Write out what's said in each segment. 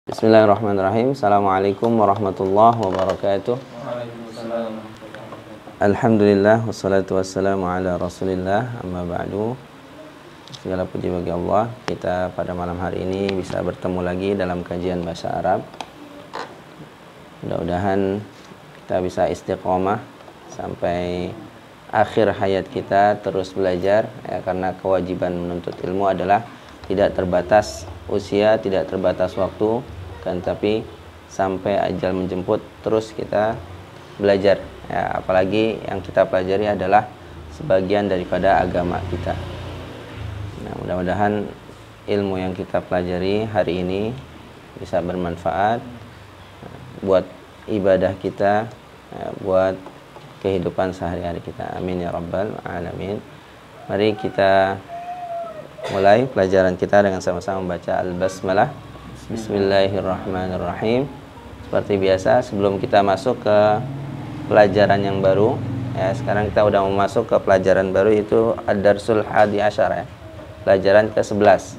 Bismillahirrahmanirrahim. Assalamualaikum warahmatullahi wabarakatuh. Alhamdulillah wassalatu wassalamu ala Rasulillah, amma ba'du. Segala puji bagi Allah, kita pada malam hari ini bisa bertemu lagi dalam kajian bahasa Arab. Mudah-mudahan kita bisa istiqomah sampai akhir hayat kita terus belajar ya, karena kewajiban menuntut ilmu adalah tidak terbatas usia, tidak terbatas waktu, kan, tapi sampai ajal menjemput terus kita belajar ya, apalagi yang kita pelajari adalah sebagian daripada agama kita. Nah, mudah-mudahan ilmu yang kita pelajari hari ini bisa bermanfaat buat ibadah kita ya, buat kehidupan sehari-hari kita. Amin ya rabbal alamin. Mari kita mulai pelajaran kita dengan sama-sama membaca Al-Basmalah. Bismillahirrahmanirrahim. Seperti biasa, sebelum kita masuk ke pelajaran yang baru ya, sekarang kita udah mau masuk ke pelajaran baru, yaitu Ad-Darsul Hadi Asyar ya, pelajaran ke-11.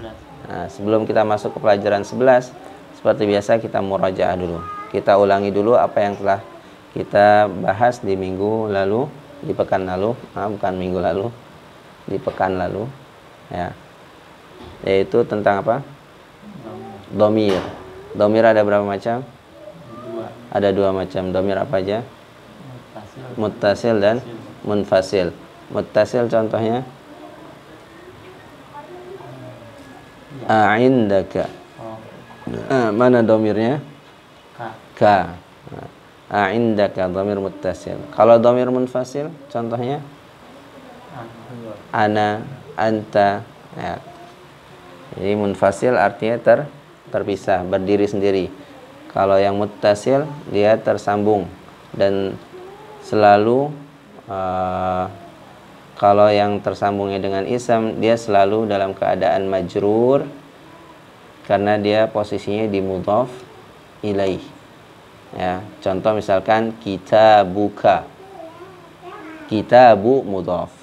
Nah, sebelum kita masuk ke pelajaran 11, seperti biasa kita murajaah dulu. Kita ulangi dulu apa yang telah kita bahas di minggu lalu, di pekan lalu, bukan minggu lalu, di pekan lalu ya. Yaitu tentang apa? Domir. Domir ada berapa macam? Ada dua macam. Domir apa aja? Muttasil dan munfasil. Muttasil contohnya a'indaka. Mana domirnya? Ka. A'indaka, domir muttasil. Kalau domir munfasil contohnya ana, anta ya. Jadi munfasil artinya terpisah, berdiri sendiri. Kalau yang muttasil dia tersambung dan selalu kalau yang tersambungnya dengan ism dia selalu dalam keadaan majrur karena dia posisinya di mudhaf ilaih. Ya, contoh misalkan kitabuka. Kitabu mudhaf.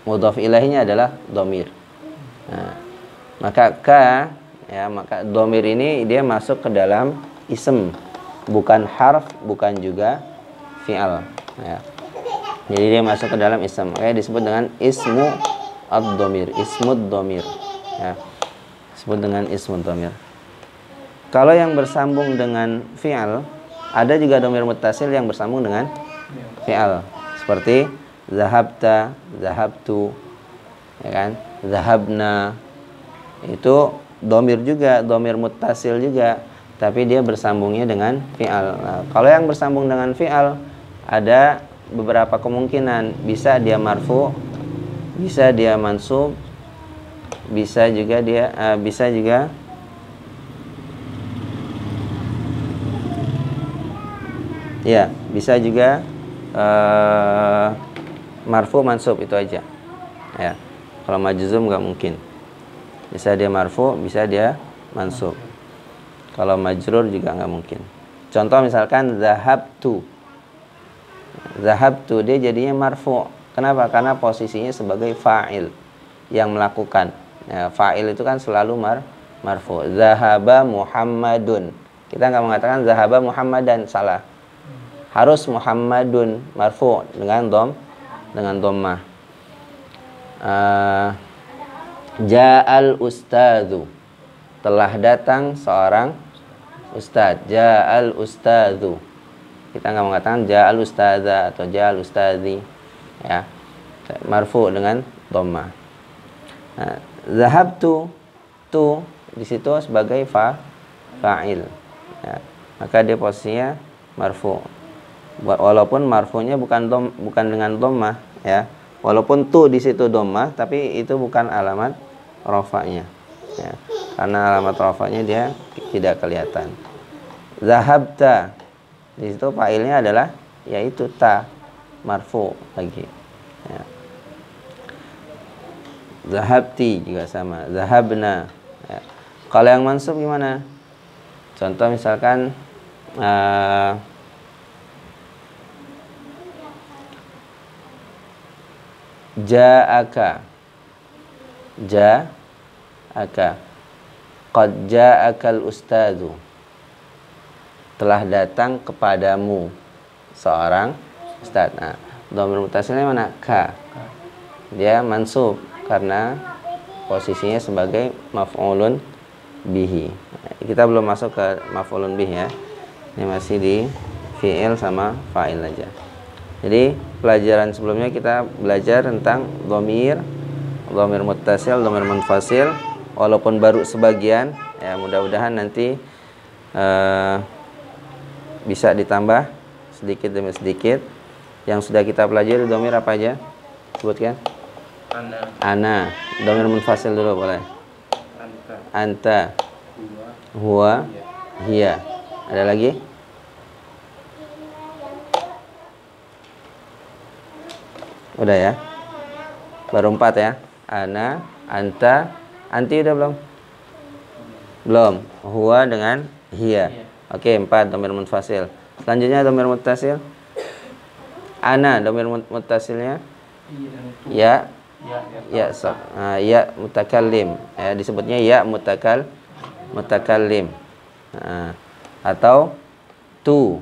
Mudhaf ilaihnya adalah domir. Nah, maka ka ya, maka domir ini dia masuk ke dalam ism, bukan harf, bukan juga fi'al ya. Jadi dia masuk ke dalam ism, makanya disebut dengan ismu ad-domir, ismud domir ya, disebut dengan ismud domir. Kalau yang bersambung dengan fi'al, ada juga domir muttasil yang bersambung dengan fi'al, seperti zahabta, zahabtu ya kan, zahabna. Itu domir juga, domir muttasil juga, tapi dia bersambungnya dengan fi'al. Nah, kalau yang bersambung dengan fi'al ada beberapa kemungkinan, bisa dia marfu, bisa dia mansub, bisa juga ya, bisa juga marfu mansub, itu aja ya. Kalau majzum nggak mungkin. Bisa dia marfu, bisa dia mansub. Kalau majrur juga nggak mungkin. Contoh misalkan zahabtu. Zahabtu dia jadinya marfu. Kenapa? Karena posisinya sebagai fa'il yang melakukan. Ya, fa'il itu kan selalu marfu. Zahaba Muhammadun. Kita nggak mengatakan zahaba Muhammadan, salah. Harus Muhammadun marfu dengan dhammah. Ja'al ustadzu, telah datang seorang ustadz. Ja'al ustadzu, kita nggak mengatakan ja'al ustadza atau ja'al ustadzi ya, marfu dengan dhammah. Nah, zahabtu, tu di situ sebagai fa'il ya, maka dia posisinya marfu, walaupun marfunya bukan dengan dhammah ya. Walaupun tu di situ dhammah, tapi itu bukan alamat rafa'nya ya, karena alamat rafa'nya dia tidak kelihatan. Zahabta, di situ fa'ilnya adalah yaitu ta, marfu lagi ya. Zahabti juga sama, zahabna ya. Kalau yang mansub gimana? Contoh misalkan ja'aka, ja'aka. Qad ja'akal ustadzu. Telah datang kepadamu seorang ustaz. Nah, dhamir muttasilnya mana? Ka. Dia mansub karena posisinya sebagai maf'ulun bihi. Kita belum masuk ke maf'ulun bihi ya. Ini masih di fi'il sama fa'il aja. Jadi pelajaran sebelumnya kita belajar tentang dhamir muttasil, dhamir munfasil. Walaupun baru sebagian, ya mudah-mudahan nanti bisa ditambah sedikit demi sedikit. Yang sudah kita pelajari dhamir apa aja? Sebutkan. Ana. Dhamir munfasil dulu boleh. Anta. Huwa. Hiya. Ada lagi? Udah ya? Baru 4 ya? Ana, anta, anti udah belum? Belum. Huwa dengan hiya. Oke, 4 dhamir munfasil. Selanjutnya dhamir muttasil. Ana, dhamir muttasilnya ya. Ya, ya mutakallim. Ya, disebutnya ya mutakallim. Atau tu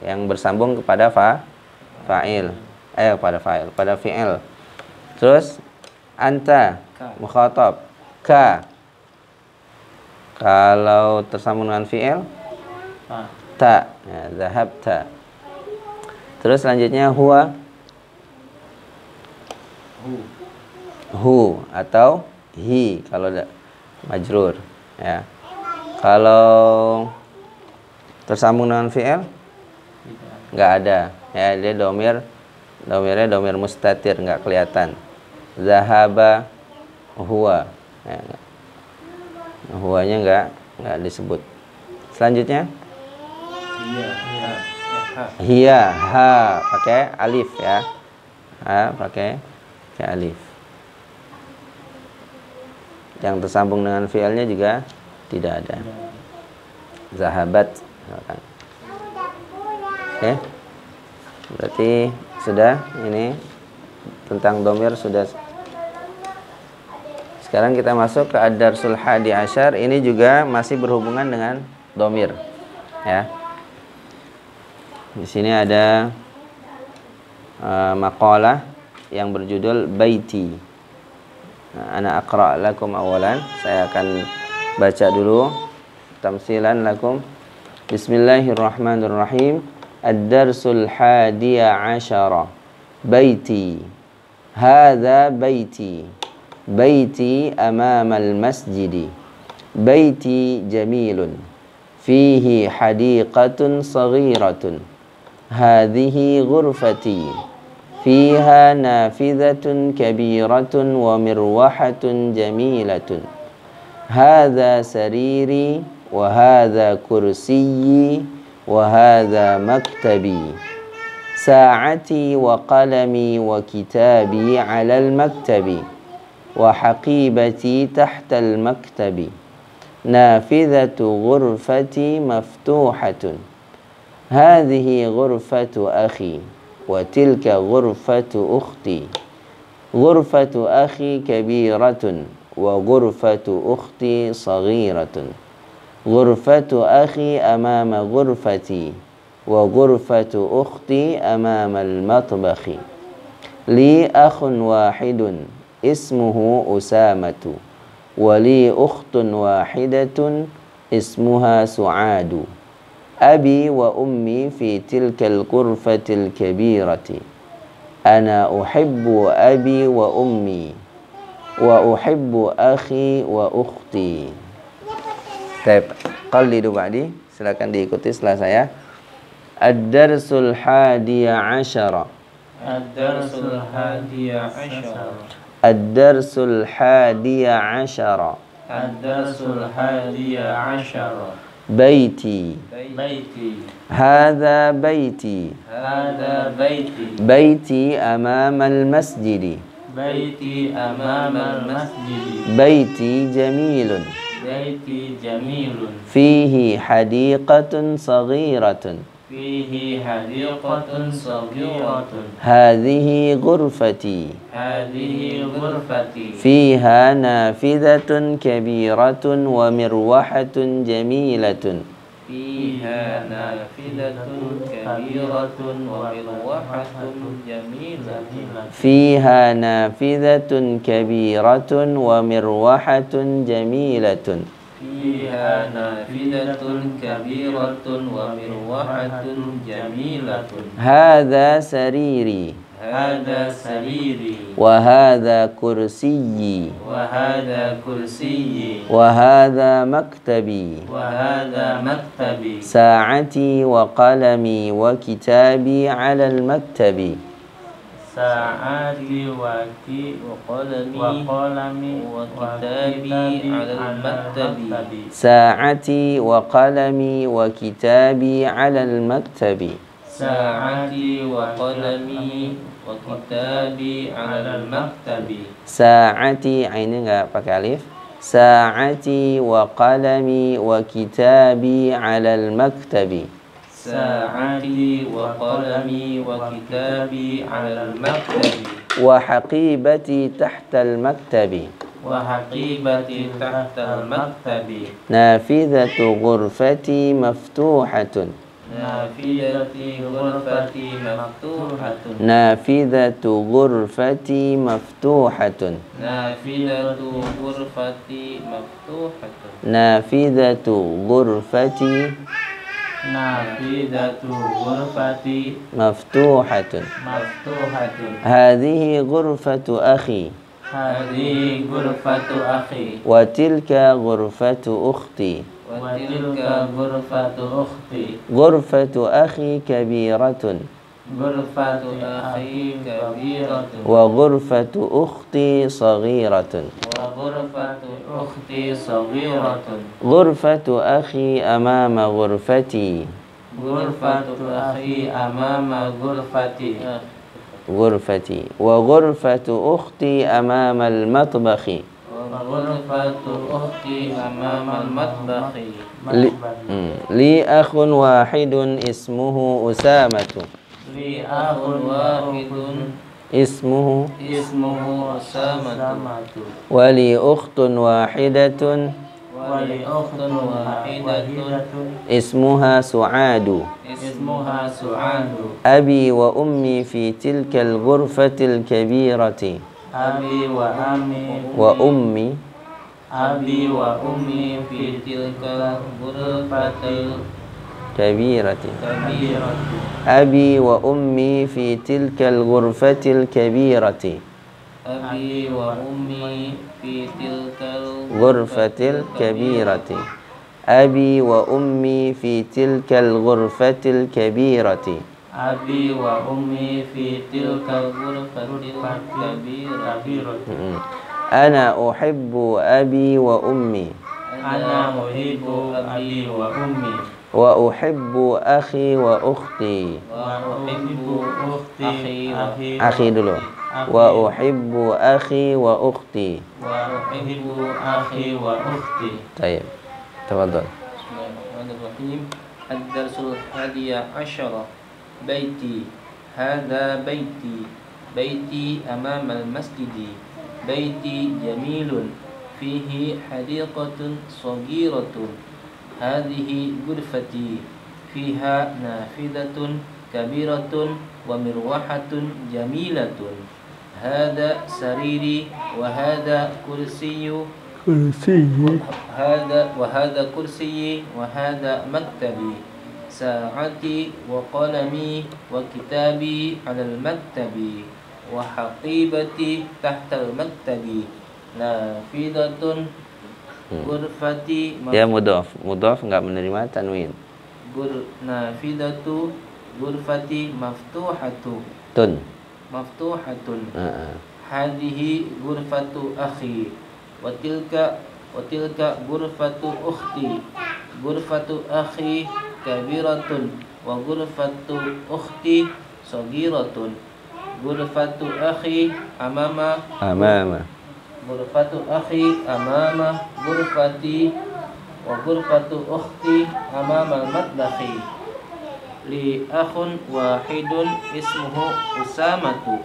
yang bersambung kepada fa'il. Pada fa'il, pada fi'il. Terus anta mukhatab. Ka. Kalau tersambung dengan fi'il ta. Ya, zahabta. Terus selanjutnya huwa. Hu atau hi kalau majrur ya. Kalau tersambung dengan fi'il enggak ada ya, dia dhamirnya dhamir mustatir, enggak kelihatan. Zahaba huwa ya. Huwanya enggak disebut. Selanjutnya hiya, ha pakai alif ya. Ha pakai alif. Yang tersambung dengan fi'ilnya juga tidak ada. Zahabat. Oke. Berarti sudah, ini tentang dhamir sudah. Sekarang kita masuk ke ad-darsul hadi asyar. Ini juga masih berhubungan dengan dhamir ya. Di sini ada maqalah yang berjudul Baiti. Ana aqra' lakum awalan. Saya akan baca dulu tamsilan lakum. Bismillahirrahmanirrahim. Ad-darsul hadiya asyara. Baiti. Hadha baiti. Baiti amama al-masjidi. Baiti jamilun. Fihi hadiqatun saghiratun. Hadhihi ghurfati. فيها نافذة كبيرة ومروحة جميلة هذا سريري وهذا كرسيي وهذا مكتبي ساعتي وقلمي وكتابي على المكتب وحقيبتي تحت المكتب نافذة غرفتي مفتوحة هذه غرفة أخي وتلك غرفة أختي غرفة أخي كبيرة وغرفة أختي صغيرة غرفة أخي أمام غرفتي وغرفة أختي أمام المطبخ لي أخ واحد اسمه أسامة ولي أخت واحدة اسمها سعاد أبي وأمي في تلك الغرفة الكبيرة أنا أحب أبي وأمي وأحب أخي وأختي. Baik, qallidu ba'di. Silakan diikuti setelah saya. Ad-darsul hadiya asyara. Ad-darsul hadiya asyara. Ad-darsul hadiya asyara. Ad-darsul hadiya asyara. Baiti. Baiti. Hadha baiti. Hadha baiti. Baiti amama al-masjidi. Baiti amama al-masjidi. Baiti jamilun. Baiti jamilun. Fihi hadiqatun saghiratun. فيه حديقة صغيرة. هذه غرفتي. هذه غرفتي. فيها نافذة كبيرة ومروحة جميلة. فيها نافذة كبيرة ومروحة جميلة. فيها نافذة كبيرة ومروحة جميلة. فيها نافذة كبيرة ومروحة جميلة. هذا سريري. هذا سريري. وهذا كرسيي. وهذا كرسيي. وهذا مكتبي. وهذا مكتبي. ساعتي وقلمي وكتابي على المكتب. ساعتي وقلمي وكتابي على المكتب. ساعتي وقلمي وكتابي على المكتب. ساعتي وقلمي وكتابي على المكتب. Saati, ini enggak pakai alif. Saati wa qalami wa kitabi 'alal maktabi. ساعتي وقلمي وكتابي على المكتب. Wa haqibati tahtal maktabi. وحقيبتي تحت المكتب. Nafidhatu ghurfati maftuhatun. نافذة غرفتي مفتوحة. Nafidhatu ghurfati maftuhatun. نافذة غرفتي مفتوحة. Nafidhatu ghurfati نافذة غرفتي maftuhatun. مفتوحة. Hadhihi ghurfatu akhi. هذه غرفة أخي. Wa tilka ghurfatu ukhti. وتلك غرفة أختي. Ghurfatu akhi kabiratun. غرفة أخي كبيرة. Wa ghurfatu ukhti saghiratun. وغرفة أختي صغيرة. Ghurfatu akhi amama ghurfati. غرفة أخي أمام غرفتي. Ghurfati. Wa ghurfatu ukhti amama al-matbakhi. وغرفة أختي أمام المطبخ. Li akhun wahidun ismuhu Usamatu. لي أخ واحد Ismuhu. اسمه أسامة. Wali ukhtun wahidatun. ولي أخت واحدة Ismuha Su'adu. اسمها سعاد. Abi wa ummi fi tilka al-ghurfati al-kabirati. أبي وأمي Wa ummi. أبي وأمي في تلك الغرفة Kabirati. الكبيرة. Abi wa ummi fi tilka al-ghurfati al-kabirati. أبي وأمي في تلك Ghurfati al-kabirati. Abi wa ummi fi tilka al-ghurfati al-kabirati. أبي وأمي في تلك الغرفة الكبيرة. Ana uhibbu abi wa ummi. أنا أحب أبي وأمي. Wa uhibbu akhi wa ukhti. وأحب أختي Akhi dulu. Wa uhibbu akhi wa ukhti. وأحب أخي وأختي. Tayyib. Tafadhal. بسم الله الرحمن الرحيم. الدرس الحادي عشر. بيتي. هذا بيتي. بيتي أمام المسجد. بيتي جميل فيه حديقة صغيرة. هذه غرفتي فيها نافذة كبيرة ومروحة جميلة. هذا سريري وهذا كرسي. وهذا كرسي وهذا مكتبي. ساعتي وقلمي وكتابي على المكتب. وحقيبتي تحت المكتب. نافذة غرفتي Ya mudhaf. Mudhaf enggak menerima tanwin. نافذة غرفتي مفتوحة. Tun. مفتوحة. Heeh. هذه غرفة أخي. وتلك غرفة أختي. غرفة أخي كبيرة وغرفة أختي صغيرة. غرفة أخي Amama. غرفة أخي أمام غرفتي. وغرفة أختي أمام المطبخ. li akhun wahidun ismuhu Usamatu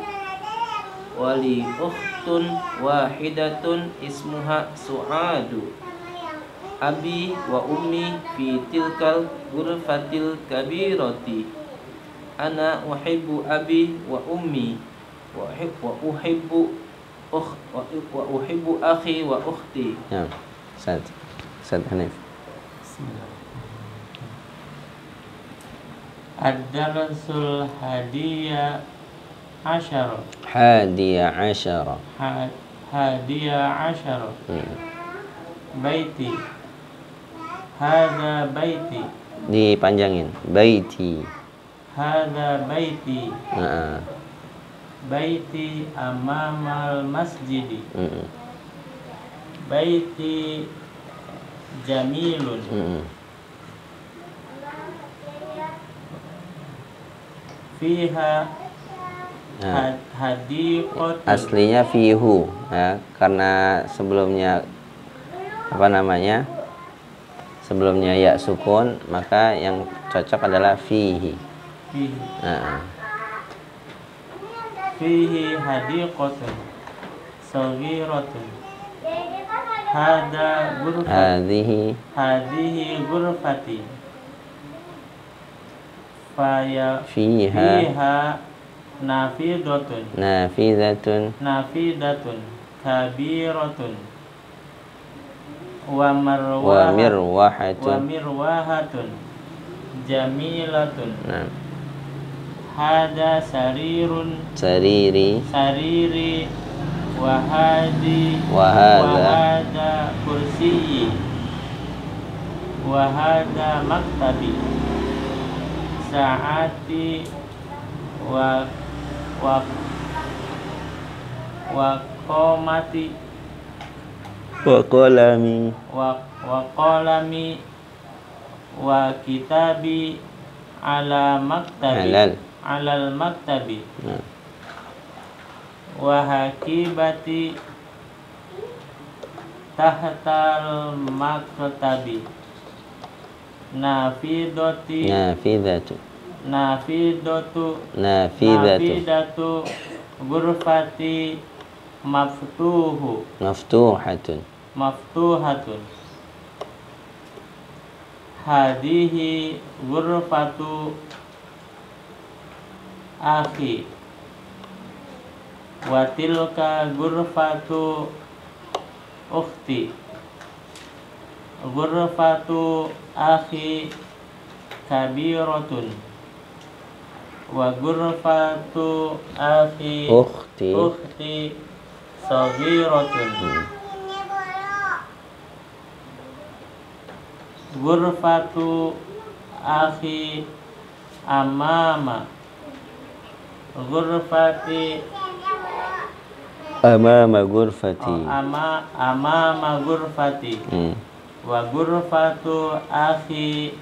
wa li ukhtun wahidatun ismuha Su'adu. Abi wa ummi fi tilkal ghurfatil kabirati. Ana uhibbu abi wa ummi wa uhibbu akhi wa ukhti. Ya, Ustaz Hanif. Ad-darasul hadiya asyara. Hadiya asyara. Hadiya asyara. Baiti. Hadza baiti. Dipanjangin. Baiti. Hadza baiti. Nah. Baiti amamal masjidi. Baiti jamilun. Fiha hadiqatun. Aslinya fihu ya, karena sebelumnya apa namanya? Sebelumnya ya sukun, maka yang cocok adalah fihi. Fihi. Nah. Fihi hadiqatun saghiratun. Hada ghurfati. Hadhihi ghurfati. Fiha nafidatun. Nafidatun kabiratun. Wa mirwahatun jamilatun. Nah. Hada sarirun. Sariri. Wahada kursiyi. Wahada maktabi. Saati wa qomati. Wa qalami. Wa qalami. Wa kitabi ala maktabi. Alal maktabi. Wa hakibati tahtal maktabi. Nafidatu ghurfati maftuhatun. Hadihi ghurfatu akhi wa tilka ghurfatu ukhti. Ghurfatu akhi kabiratun wa ghurfatu akhi ukhti saghiratun. Ghurfatu akhi amama ghurfati. Amama ghurfati. Amama ghurfati. Wa ghurfatu akhi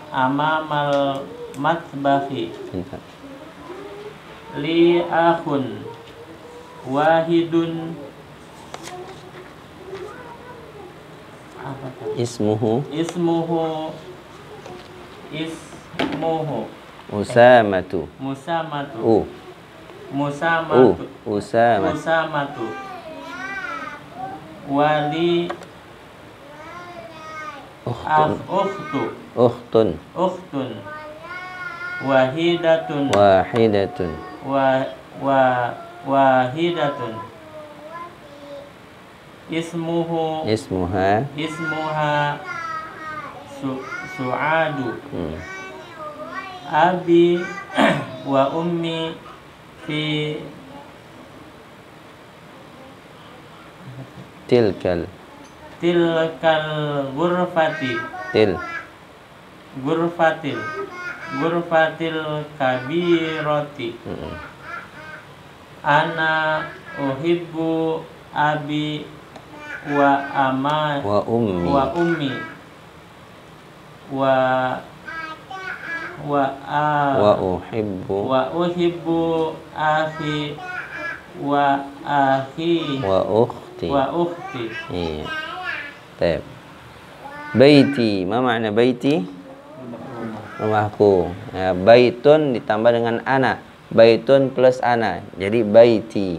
amamal matbahi. Li akhun wahidun. Ismuhu Usamatu. Wali ukhtun wahidatun ismuha Su'adu. Abi wa ummi fi tilkal ghurfati. Ghurfatil kabirati. Ana uhibbu abi wa ummi wa uhibbu akhi wa ukhti. Iya. Baik. Baiti, ma makna baiti? Rumahku. Ya, baitun ditambah dengan ana. Baitun plus ana. Jadi baiti.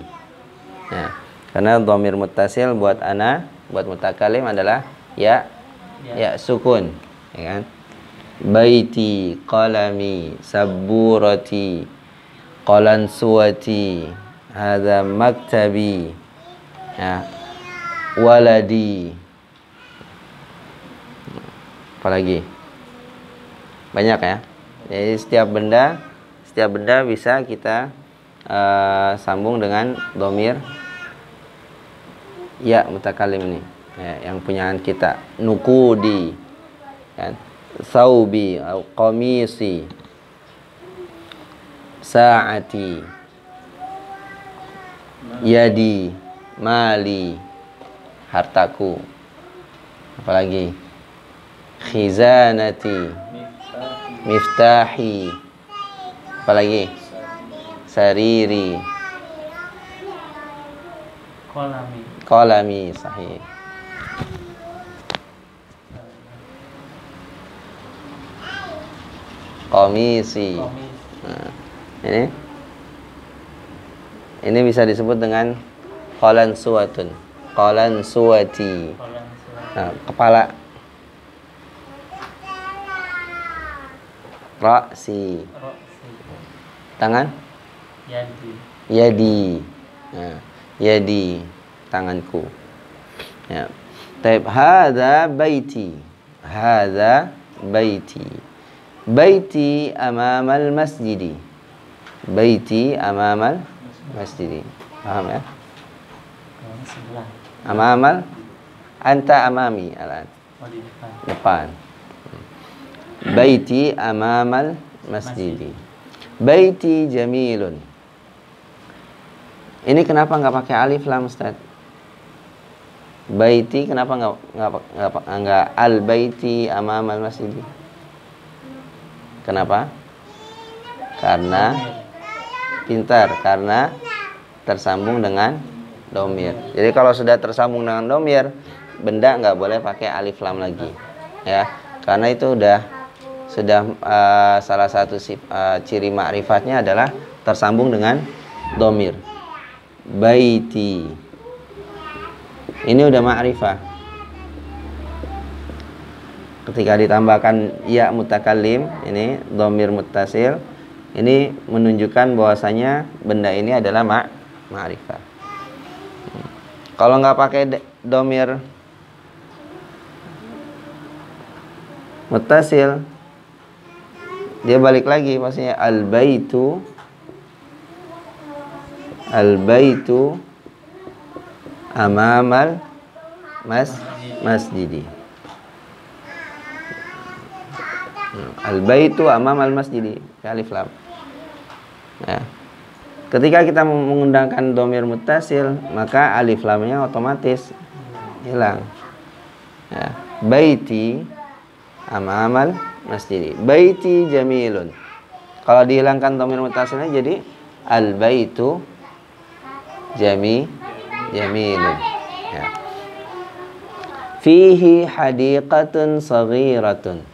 Ya, karena dhamir muttasil buat ana, buat mutakalim adalah ya, ya sukun, ya kan? Baiti, qalami, saburati, qalansuwati, hadza maktabi, ya, waladi. Apalagi? Banyak ya. Jadi setiap benda bisa kita sambung dengan dhamir ya mutakalim ini. Ya, yang punyaan kita. Nukudi, kan? Thawbi, atau qamisi, sa'ati, yadi, mali, hartaku. Apalagi? Khizanati, miftahi. Apalagi? Sariri, qalami, sahih. Qamisi. Nah, ini bisa disebut dengan qalansuwatun, qalansuwati. Nah, kepala. Ra'si. Tangan? Yadi. Nah, yadi, tanganku. Ya. Taib, hadza baiti. Hadza baiti. Baiti amamal masjidi. Baiti amamal masjidi. Paham ya? Amamal, anta amami alat. Depan. Baiti amamal masjidi. Baiti jamilun. Ini kenapa nggak pakai alif lam, Ustaz? Baiti kenapa nggak al baiti amamal masjidi? Kenapa? Karena pintar, karena tersambung dengan dhamir. Jadi kalau sudah tersambung dengan dhamir, benda nggak boleh pakai alif lam lagi, ya. Karena itu sudah salah satu ciri ma'rifatnya adalah tersambung dengan dhamir. Baiti. Ini udah ma'rifah. Ketika ditambahkan ya mutakallim, ini dhamir muttasil, ini menunjukkan bahwasanya benda ini adalah ma'rifah. Kalau nggak pakai dhamir muttasil, dia balik lagi maksudnya al-baitu amamal masjidi. Al-baitu amamal masjidi, alif lam. Ya. Ketika kita menggunakan dhamir muttasil, maka alif lamnya otomatis hilang. Ya. Baiti amamal masjidi. Baiti jamilun. Kalau dihilangkan dhamir muttasilnya jadi al-baitu jamilun. Ya. Fihi hadiqatun saghiratun.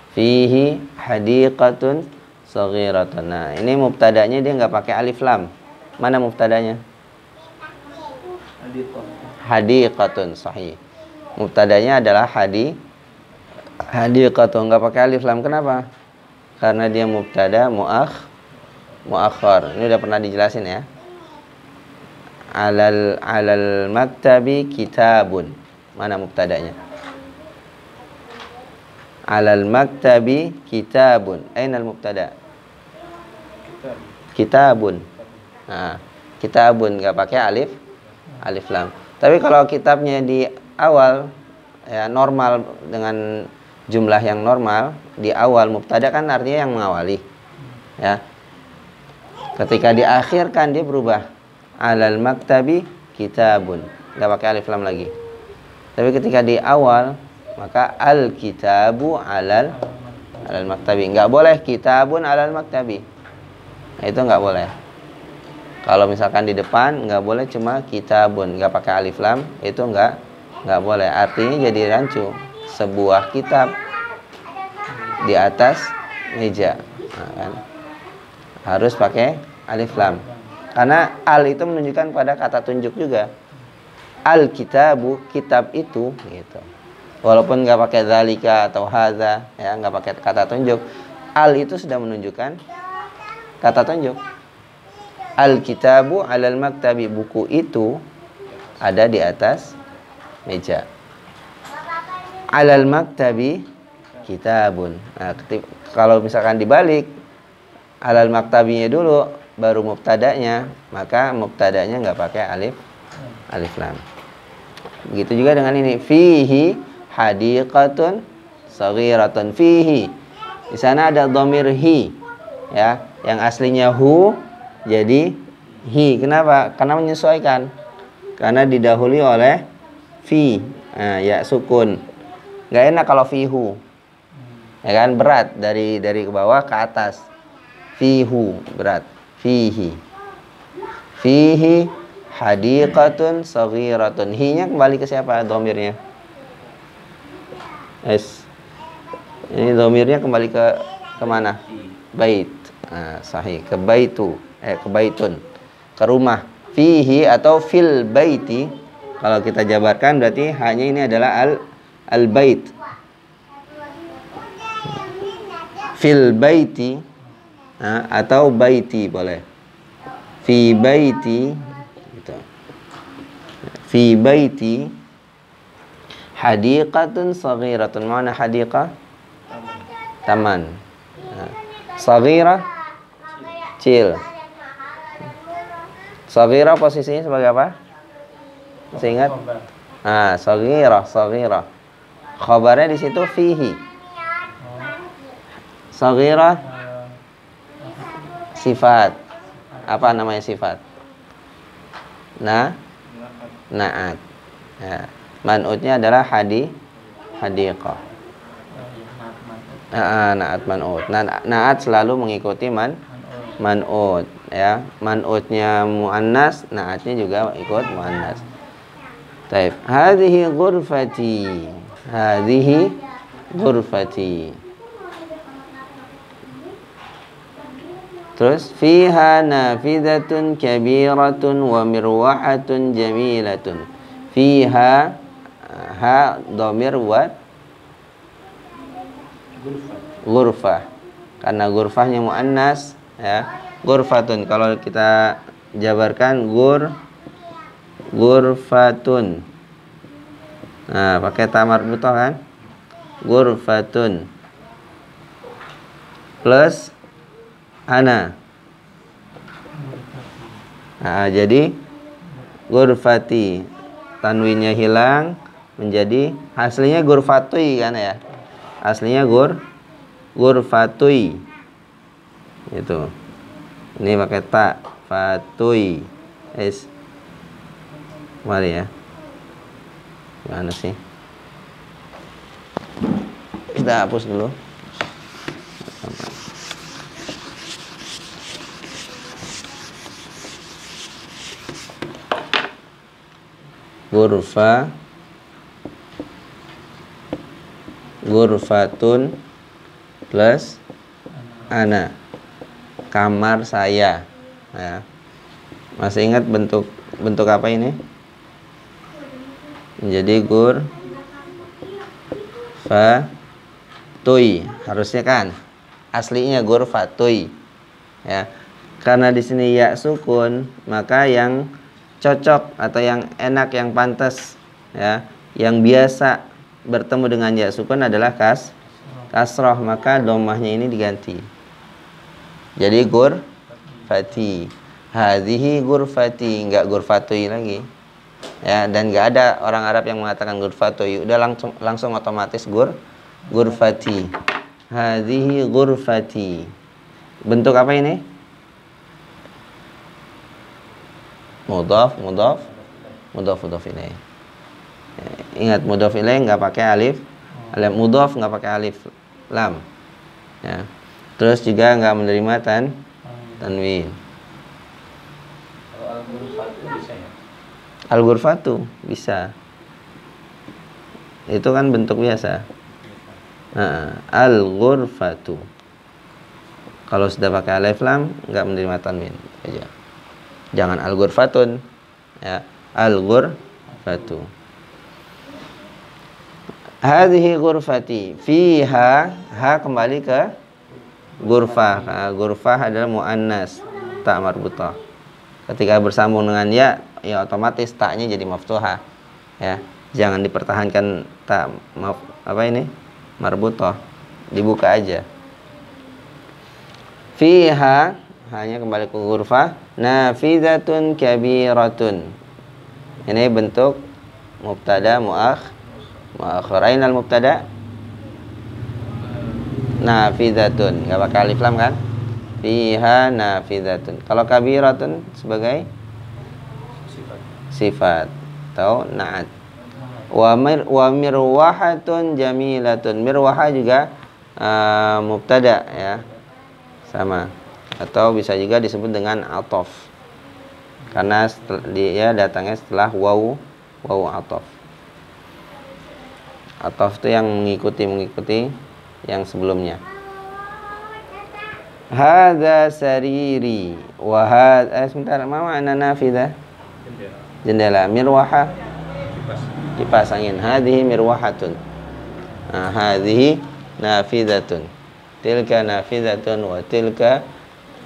Fihi hadiqatun saghiratun. Nah, ini mubtadanya dia nggak pakai alif lam. Mana mubtadanya? Hadiqatun, sahih. Mubtadanya adalah hadiqatun, nggak pakai alif lam. Kenapa? Karena dia mubtada muakhar. Ini udah pernah dijelasin ya. Alal maktabi kitabun. Mana mubtadanya? Alal maktabi kitabun. Ainal mubtada? Kitabun. Nah, kitabun nggak pakai alif lam. Tapi kalau kitabnya di awal ya normal dengan jumlah yang normal, di awal mubtada kan artinya yang mengawali. Ya. Ketika diakhirkan dia berubah. Alal maktabi kitabun. Nggak pakai alif lam lagi. Tapi ketika di awal maka al-kitabu alal maktabi. Nggak boleh kitabun alal maktabi. Nah, itu nggak boleh. Kalau misalkan di depan nggak boleh cuma kitabun, nggak pakai alif lam, itu nggak boleh. Artinya jadi rancu. sebuah kitab di atas meja. Nah, kan? Harus pakai alif lam. Karena al itu menunjukkan pada kata tunjuk juga. Al kitabu, kitab itu, gitu. Walaupun nggak pakai zalika atau hadza, ya, nggak pakai kata tunjuk, al itu sudah menunjukkan kata tunjuk. Al kitabu alal maktabi, buku itu ada di atas meja. Alal maktabi kitabun. Nah, kalau misalkan dibalik, alal maktabinya dulu baru mubtada'nya, maka mubtada'nya nggak pakai alif lam. Begitu juga dengan ini, fihi hadiqatun saghiratun. Fihi, di sana ada dhamir hi, ya, yang aslinya hu jadi hi. Kenapa? Karena menyesuaikan, karena didahului oleh fi. Nah, ya sukun. Nggak enak kalau fihu, ya kan, berat dari ke bawah ke atas. Fihu berat. Fihi hadiqatun saghiratun. Hi-nya kembali ke siapa dhamirnya? Ini dhamirnya kembali ke mana? Bait. Nah, sahih, ke baitu, ke baitun, ke rumah. Fihi atau fil baiti, kalau kita jabarkan berarti hanya ini adalah al bait. Fil baiti, atau baiti boleh. Fi baiti, gitu. Fi baiti hadiqatun saghiratun. Mana hadiqah? Taman. Saghirah, kecil. Saghirah posisinya sebagai apa? Masih ingat? Saghirah. Khabarnya di situ fihi. Saghirah sifat. Apa namanya sifat? Na'at. Ya. Man'utnya adalah hadiqah. Na'at man'ut. Na'at selalu mengikuti man'ut, ya. Man'utnya muannas, na'atnya juga ikut muannas. Taib. Hadhihi ghurfati. Terus fiha nafidatun kabiratun wa mirwahatun jamilatun. Fiha, ha dhamir wa ghurfah. Karena ghurfahnya muannas, ya. Ghurfatun, kalau kita jabarkan ghurfatun. Nah, pakai ta marbutah kan? Ghurfatun plus ana. Nah, jadi ghurfati, tanwinnya hilang menjadi aslinya ghurfatui kan ya? Aslinya ghurfatui. Itu. Ini pakai ta, fatui. Mari ya. Mana sih? Kita hapus dulu. Ghurfatun plus ana, kamar saya, ya. Masih ingat bentuk apa ini? Jadi ghurfatui harusnya kan, aslinya ghurfatui, ya. Karena di sini ya sukun, maka yang cocok atau yang enak, yang pantas, ya, yang biasa bertemu dengan ya sukun adalah kasroh, maka dhammahnya ini diganti. Jadi ghurfati. Hadhihi ghurfati, enggak ghurfatui lagi. Ya, dan enggak ada orang Arab yang mengatakan ghurfatui, udah langsung otomatis ghurfati. Hadhihi ghurfati. Bentuk apa ini? Mudhaf ilaih. Ingat, mudhaf ilaih enggak pakai alif. Mudhaf enggak pakai alif lam. Ya. Terus juga enggak menerima tanwin. Al-ghurfatu bisa ya? Al-ghurfatu bisa. itu kan bentuk biasa. Al-ghurfatu. Kalau sudah pakai alif lam enggak menerima tanwin aja. Jangan al-ghurfatun, ya, al-ghurfatu. Hadhihi ghurfati. Fiha, ha kembali ke ghurfah. Ghurfah adalah muannas, ta marbutah. Ketika bersambung dengan ya otomatis taknya jadi maftuhah, ya. Jangan dipertahankan ta marbutah, dibuka aja. Fiha, hanya kembali ke ghurfah. Nafidatun kabiratun. Ini bentuk mubtada muakhir. Aina al-mubtada? Nafidatun. Enggak pakai alif lam kan? Fiha nafidatun. Kalau kabiratun sebagai sifat atau na'at. Wa mirwahatun jamilatun. Mirwahah juga mubtada, ya. Sama. Atau bisa juga disebut dengan atof. Karena dia datangnya setelah wawu atof. Atof itu yang mengikuti yang sebelumnya. Hadza sariri wa sebentar, ma ma'na nafidah? Jendela. Mirwaha kipas angin. Hadhihi mirwahatun. Hadhihi nafidatun. Tilka nafidatun wa tilka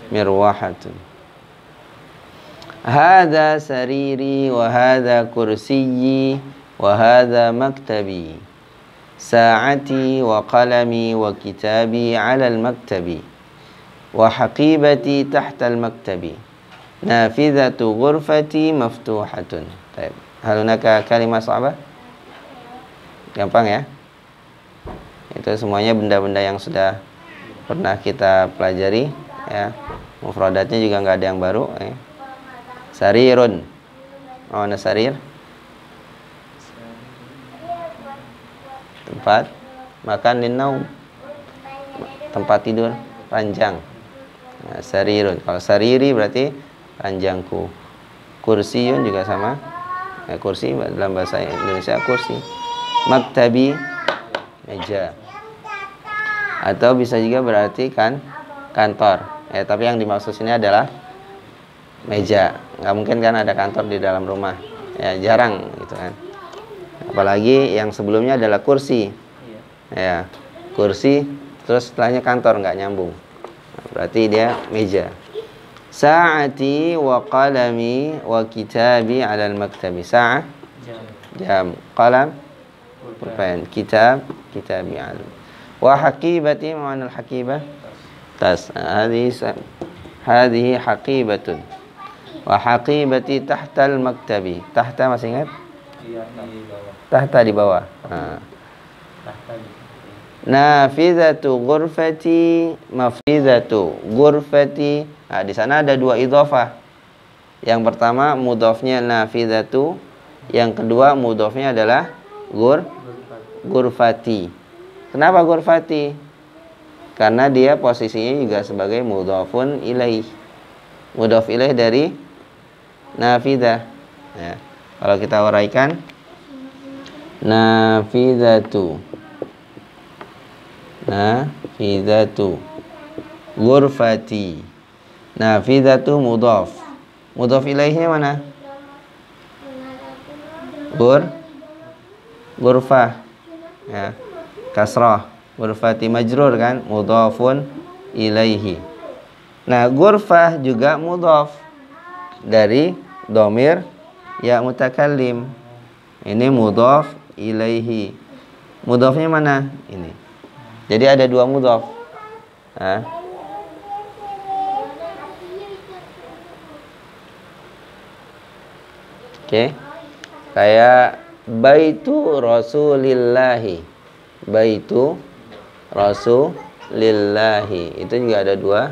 mirwahatun. Hadza sariri wa hadza kursiyyi wa hadza maktabi. Sa'ati wa qalami wa kitabi 'ala al-maktabi. Wa haqibati tahta al-maktabi. Nafidhatu ghurfati maftuhatun. Baik. Hal hunaka kalimah sha'bah? Gampang ya? Itu semuanya benda-benda yang sudah pernah kita pelajari, ya. Mufradatnya juga nggak ada yang baru, ya. Sarirun. Oh, sarir. Tempat makan linaum. Tempat tidur, ranjang. Nah, sarirun. Kalau sariri berarti ranjangku. Kursiyun juga sama. Kursi dalam bahasa Indonesia kursi. Maktabi, meja. Atau bisa juga berarti kan kantor. Tapi yang dimaksud sini adalah meja. Nggak mungkin kan ada kantor di dalam rumah. Ya, jarang gitu kan. Apalagi yang sebelumnya adalah kursi. Ya, kursi terus setelahnya kantor, nggak nyambung. Nah, berarti dia meja. Sa'ati wa qalami wa kitabi 'ala al-maktabi. Sa'ah jam, qalam pulpen, kitab kitabi 'ala. Wa haqibati, ma'ana al-haqibah? Tas. Hadhihi haqibatun. Wa haqibati tahta al-maktabi. Tahta masih ingat? Tahta di bawah. Nafidhatu ghurfati, mafidhatu ghurfati. Nah, di sana ada dua idhofah. Yang pertama mudhofnya nafidhatu, yang kedua mudhofnya adalah ghurfati. Kenapa ghurfati? Karena dia posisinya juga sebagai mudhofun ilaih. Mudhof ilaih dari nafidah. Ya. Kalau kita uraikan, nafidhatu, ghurfati. Nafidhatu mudhof. Mudhof ilaihnya mana? Ghurfah. Ya. Kasrah. Ghurfati majrur kan? Mudhofun ilaihi. Nah, ghurfah juga mudhof dari dhamir ya mutakallim. Ini mudhof ilaihi. Mudhofnya mana? Ini. Jadi ada dua mudhof. Oke. Kayak baitu rasulillahi. Baitu rasulillahi. Itu juga ada dua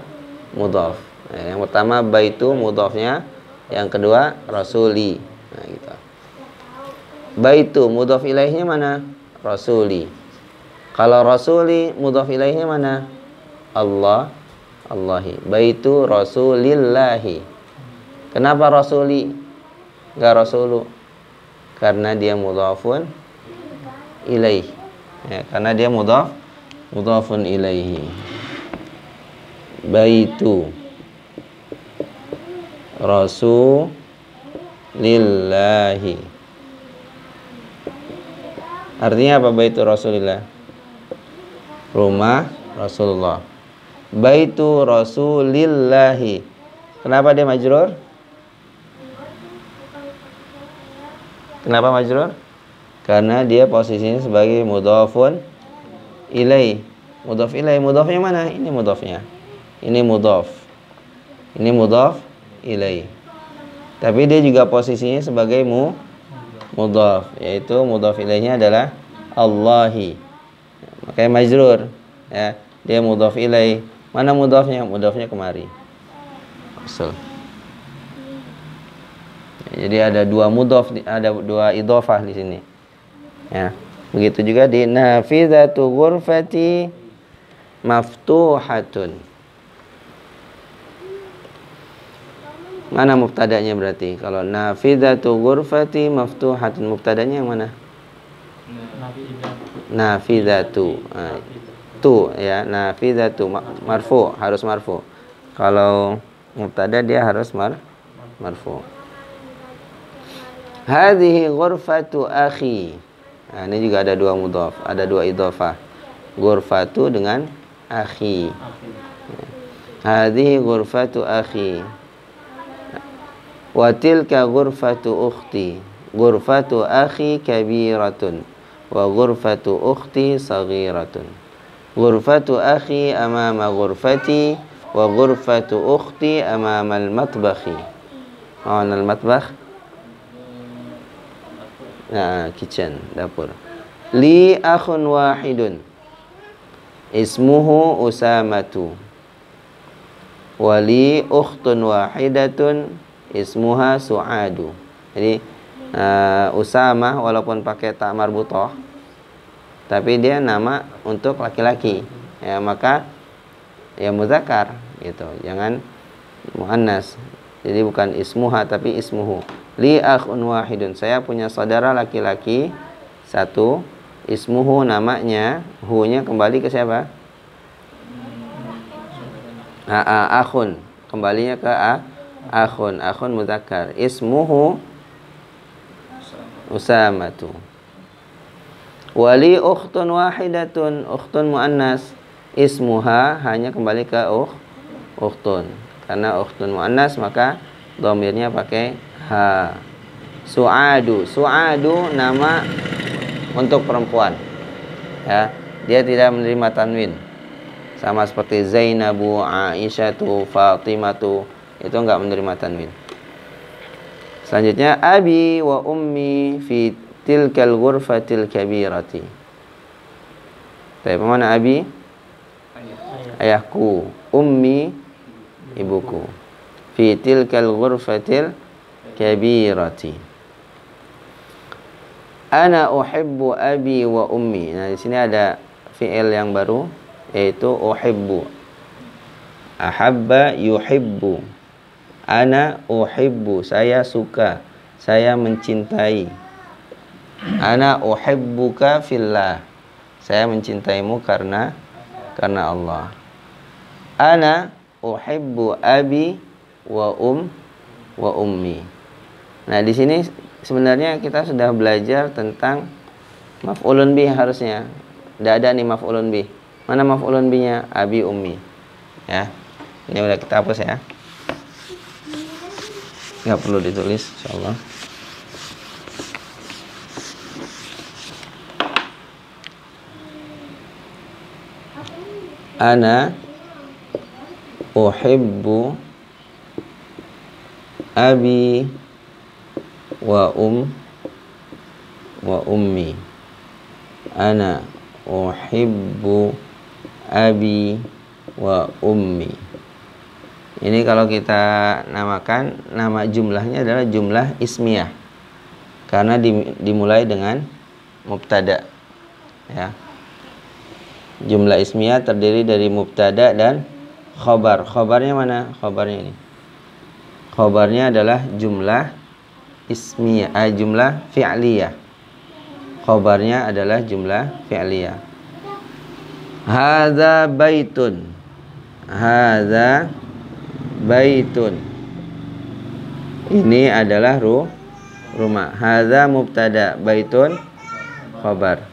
mudhof. Yang pertama baitu mudhofnya, yang kedua rasuli. Nah, gitu. Baitu mudhof ilaihnya mana? Rasuli. Kalau rasuli mudhof ilaihnya mana? Allah, Allahi. Baitu rasulillahi. Kenapa rasuli? Enggak rasulu. Karena dia mudhofun ilaih. Ya, karena dia mudhafun ilaihi. Baitu Rasulillahi. Artinya apa baitu Rasulillah? Rumah Rasulullah. Baitu Rasulillahi. Kenapa dia majrur? Kenapa majrur? Karena dia posisinya sebagai mudhafun ilaih. Mudhaf ilaih, mudhafnya mana? Ini mudhafnya. Ini mudhaf. Ini mudhaf ilaih. Tapi dia juga posisinya sebagai mudhaf, yaitu mudhaf ilaihnya adalah Allahi. Makanya majrur, ya. Dia mudhaf ilaih. Mana mudhafnya? Mudhafnya kemari. Asal. Jadi ada dua mudhaf, ada dua idhofah di sini. Ya. Begitu juga di nafizatu ghurfati maftuhatun. Mana mubtada'nya berarti? Kalau nafizatu ghurfati maftuhatun, mubtada'nya yang mana? Nafizatu. Nah, tu ya, nafizatu marfu, harus marfu. Kalau mubtada dia harus marfu. Hadhihi ghurfatu akhi. Nah, ini juga ada dua mudhaf, ada dua idhofah. Ghurfatu dengan akhi. Hadhihi ghurfatu akhi. Wa tilka ghurfatu ukhti. Ghurfatu akhi kabiratun wa ghurfatu ukhti saghiratun. Ghurfatu akhi amama ghurfati wa ghurfatu ukhti amama al-matbakhi. Mana al-matbakh? Nah, kitchen, dapur. Li akhun wahidun ismuhu Usamatu. Wali ukhtun wahidatun ismuha Su'adu. Jadi Usamah walaupun pakai ta marbutah, tapi dia nama untuk laki-laki. Ya, maka ya muzakkar gitu. Jangan muannas. Jadi bukan ismuha tapi ismuhu. Li akhun wahidun. Saya punya saudara laki-laki satu. Ismuhu namanya, hu-nya kembali ke siapa? Akhun. Kembalinya ke akhun. Akhun muzakkar. Ismuhu Usamatu. Wali ukhtun wahidatun. Ukhtun muannas. Ismuha hanya kembali ke ukhtun. Karena ukhtun muannas maka dhamirnya pakai ha. Su'adu. Su'adu nama untuk perempuan. Ya, dia tidak menerima tanwin. Sama seperti Zainabu, Aisyatu, Fatimatu, itu enggak menerima tanwin. Selanjutnya abi wa ummi fi tilkal ghurfatil kabirati. Tapi mana abi? Ayahku. Ummi ibuku. Fi tilkal ghurfatil kabirati. Ana uhibbu abi wa ummi. Nah, di sini ada fi'il yang baru yaitu uhibbu. Ahabba yuhibbu. Ana uhibbu, saya suka, saya mencintai. Ana uhibbuka fillah. Saya mencintaimu karena Allah. Ana uhibbu abi wa ummi. Nah, di sini sebenarnya kita sudah belajar tentang maf'ulun bih harusnya. Tidak ada nih maf'ulun bih. Mana maf'ulun bihnya? Abi ummi. Ya. Ini udah kita hapus ya. Nggak perlu ditulis, insyaallah. Ana uhibbu abi wa ummi. Ana uhibbu abi wa ummi. Ini kalau kita namakan, nama jumlahnya adalah jumlah ismiyah. Karena dimulai dengan mubtada. Ya. Jumlah ismiyah terdiri dari mubtada dan khobar. Khobarnya mana? Khobarnya ini. Khobarnya adalah jumlah ismiyah, jumlah fi'liyah. Khobarnya adalah jumlah fi'liyah. Hadza baitun. Hadza baitun. Ini adalah rumah. Hadza mubtada, baitun khobar.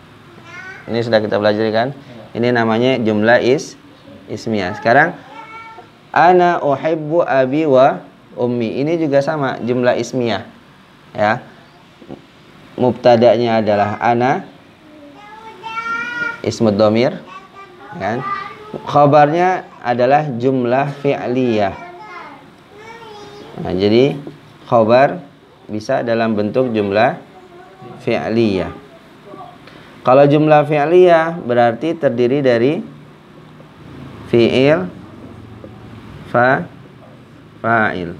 Ini sudah kita pelajari kan? Ini namanya jumlah ismiyah. Sekarang ana uhibbu abi wa ummi. Ini juga sama, jumlah ismiyah. Ya. Mubtada'nya adalah ana, ismud dhamir, kan? Khabarnya adalah jumlah fi'liyah. Nah, jadi khabar bisa dalam bentuk jumlah fi'liyah. Kalau jumlah fi'liyah berarti terdiri dari fi'il, fa'il.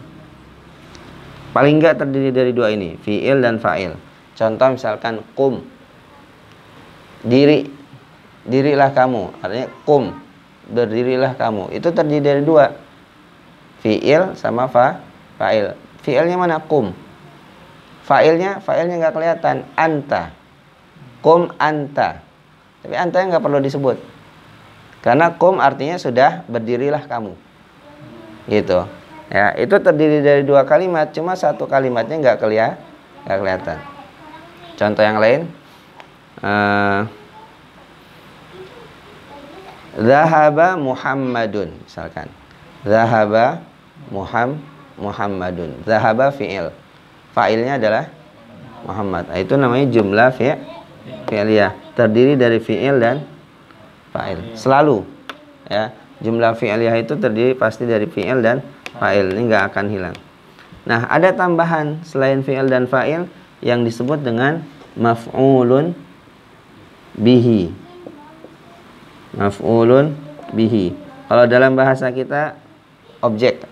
Paling enggak terdiri dari dua ini, fi'il dan fa'il. Contoh misalkan kum, dirilah kamu, artinya kum, berdirilah kamu. Itu terdiri dari dua, fi'il sama fa'il. Fi'ilnya mana? Kum. Fa'ilnya nggak kelihatan, anta. Kum anta. Tapi anta nggak perlu disebut, karena kum artinya sudah berdirilah kamu. Gitu. Ya, itu terdiri dari dua kalimat, cuma satu kalimatnya nggak kelihatan. Contoh yang lain, Zahaba Muhammadun, misalkan. Zahaba Muhammadun. Zahaba fi'il. Fa'ilnya adalah Muhammad. Itu namanya jumlah fi'liyah. Terdiri dari fi'il dan fa'il. Selalu. Ya, jumlah fi'liyah itu terdiri pasti dari fi'il dan fa'il. Ini nggak akan hilang. Nah, ada tambahan selain fi'il dan fa'il yang disebut dengan maf'ulun bihi. Maf'ulun bihi. Kalau dalam bahasa kita objek.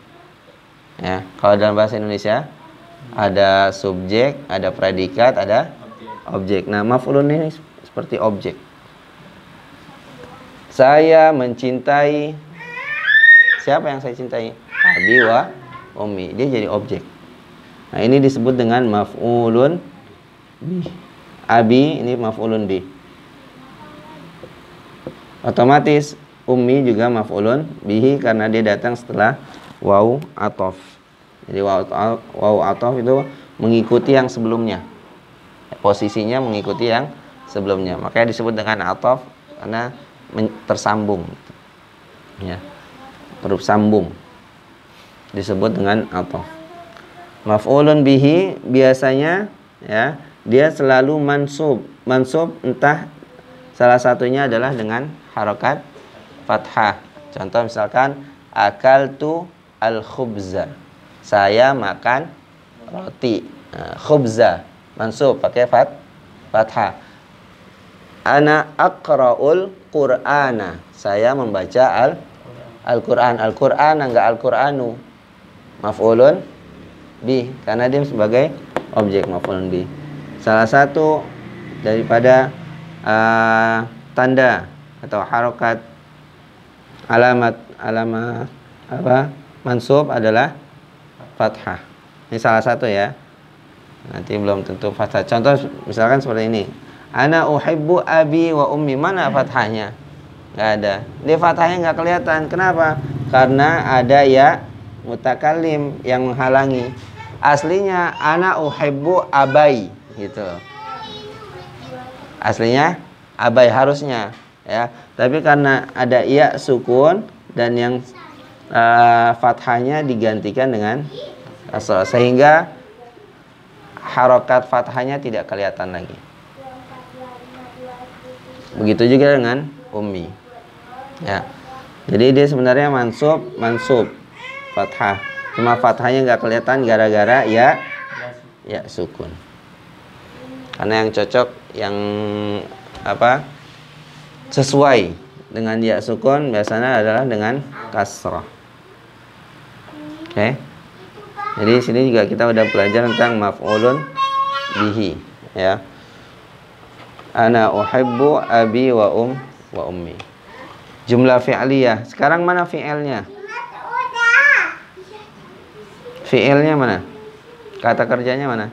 Ya, kalau dalam bahasa Indonesia ada subjek, ada predikat, ada objek. Nah, maf'ulun ini seperti objek. Saya mencintai, siapa yang saya cintai? Abi wa ummi. Dia jadi objek. Nah, ini disebut dengan maf'ulun bih. Abi ini maf'ulun bih. Otomatis ummi juga maf'ulun bihi karena dia datang setelah waw atof. Jadi waw atof itu mengikuti yang sebelumnya. Posisinya mengikuti yang sebelumnya. Makanya disebut dengan atof karena tersambung. Ya. Huruf sambung disebut dengan atof. Maf'ulun bihi biasanya ya, dia selalu mansub. Mansub entah salah satunya adalah dengan harokat fathah. Contoh misalkan akaltu al-khubza. Saya makan roti. Khubza mansub pakai fathah. Ana aqra'ul qur'ana. Saya membaca Al-Qur'an. Al-Qur'an enggak Al-Qur'anu. Maf'ulun bi karena dia sebagai objek maf'ulun bi. Salah satu daripada tanda atau harokat alamat apa mansub adalah fathah. Ini salah satu ya. Nanti belum tentu fathah. Contoh misalkan seperti ini. Ana uhibbu abi wa ummi. Mana fathahnya? Enggak ada. Dia fathahnya enggak kelihatan. Kenapa? Karena ada ya mutakallim yang menghalangi. Aslinya ana uhibbu abai gitu. Aslinya abai harusnya ya. Tapi karena ada ya sukun dan yang fathahnya digantikan dengan kasrah sehingga harokat fathahnya tidak kelihatan lagi. Begitu juga dengan ummi. Ya. Jadi dia sebenarnya mansub fathah. Cuma fathahnya nggak kelihatan gara-gara ya sukun. Karena yang cocok yang apa? Sesuai dengan ya sukun biasanya adalah dengan kasrah. Oke. Jadi sini juga kita udah belajar tentang maf'ulun bihi ya. Ana uhibbu abi wa ummi. Jumlah fi'liyah. Sekarang mana fi'ilnya? Fi'ilnya mana? Kata kerjanya mana?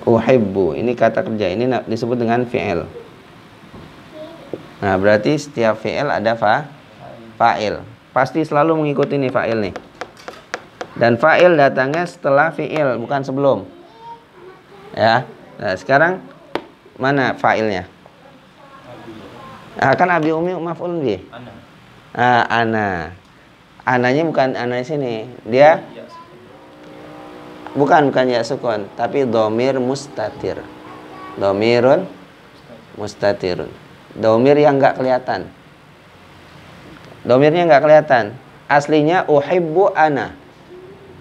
Uhibbu. Ini kata kerja. Ini disebut dengan fi'il. Nah, berarti setiap fi'il ada fa'il. Pasti selalu mengikuti nih fa'il nih. Dan fa'il datangnya setelah fi'il, bukan sebelum. Ya. Nah, sekarang mana fa'ilnya? Kan abi umi maf'ul bih. Ana. Ananya bukan ana sini. Dia bukan ya sukun, tapi dhamir mustatir. Dhamirun mustatirun. Dhamir yang enggak kelihatan. Dhamirnya enggak kelihatan. Aslinya uhibbu ana.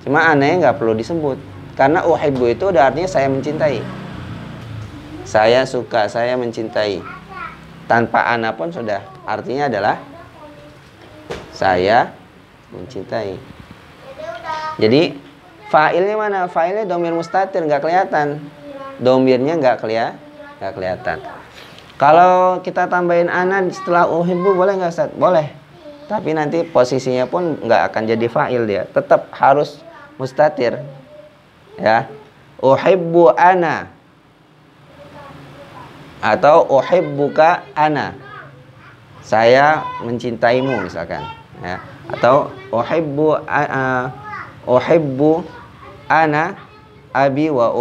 Cuma ananya enggak perlu disebut. Karena uhibbu itu udah artinya saya mencintai. Saya suka, saya mencintai. Tanpa ana pun sudah artinya adalah saya mencintai. Jadi fa'ilnya mana? Fa'ilnya dhamir mustatir, nggak kelihatan. Dhamirnya nggak kelihatan. Kalau kita tambahin ana setelah uhibbu boleh nggak Ustaz? Boleh. Tapi nanti posisinya pun nggak akan jadi fa'il dia. Tetap harus mustatir. Ya. Uhibbu ana. Atau uhibbuka ana. Saya mencintaimu misalkan. Ya. Atau uhibbu ana abi wa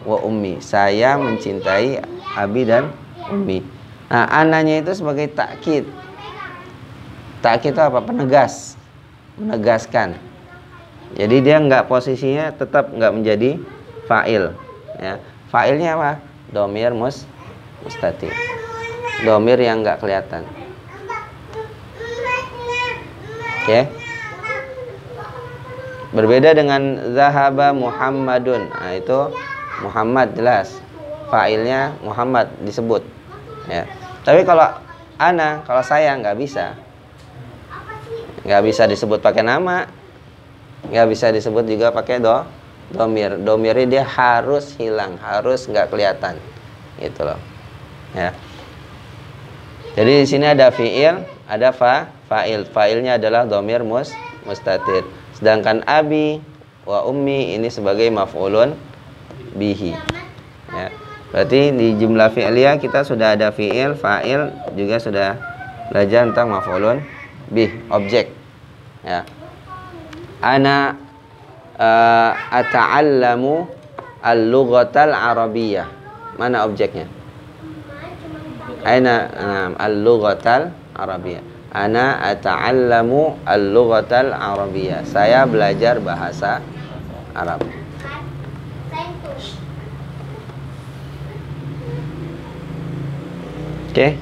ummi. Saya mencintai abi dan ummi. Nah, ananya itu sebagai takkid. Takkid itu apa? Penegas. Menegaskan. Jadi dia posisinya tetap nggak menjadi fa'il. Ya. Fa'ilnya apa? Dhamir mustatir. Dhamir yang nggak kelihatan. Oke. Berbeda dengan zahaba Muhammadun. Nah, itu Muhammad jelas. Fa'ilnya Muhammad disebut. Ya. Tapi kalau ana, kalau saya nggak bisa. Nggak bisa disebut pakai nama. Nggak bisa disebut juga pakai dhamir. Dhamirnya dia harus hilang, harus nggak kelihatan. Gitu loh. Ya. Jadi di sini ada fi'il, ada fa'il. Fa'ilnya adalah dhamir mustatir. Sedangkan abi wa ummi ini sebagai maf'ulun bihi. Ya. Berarti di jumlah fi'liyah kita sudah ada fi'il, fa'il, juga sudah belajar tentang maf'ulun bih, objek. Ya. Ana ata'allamu al-lughatal arabiyyah. Mana objeknya? Aina al-lughatal arabiyyah. Ana ata'allamu al-lughatal arabiyyah. Saya belajar bahasa Arab. Oke.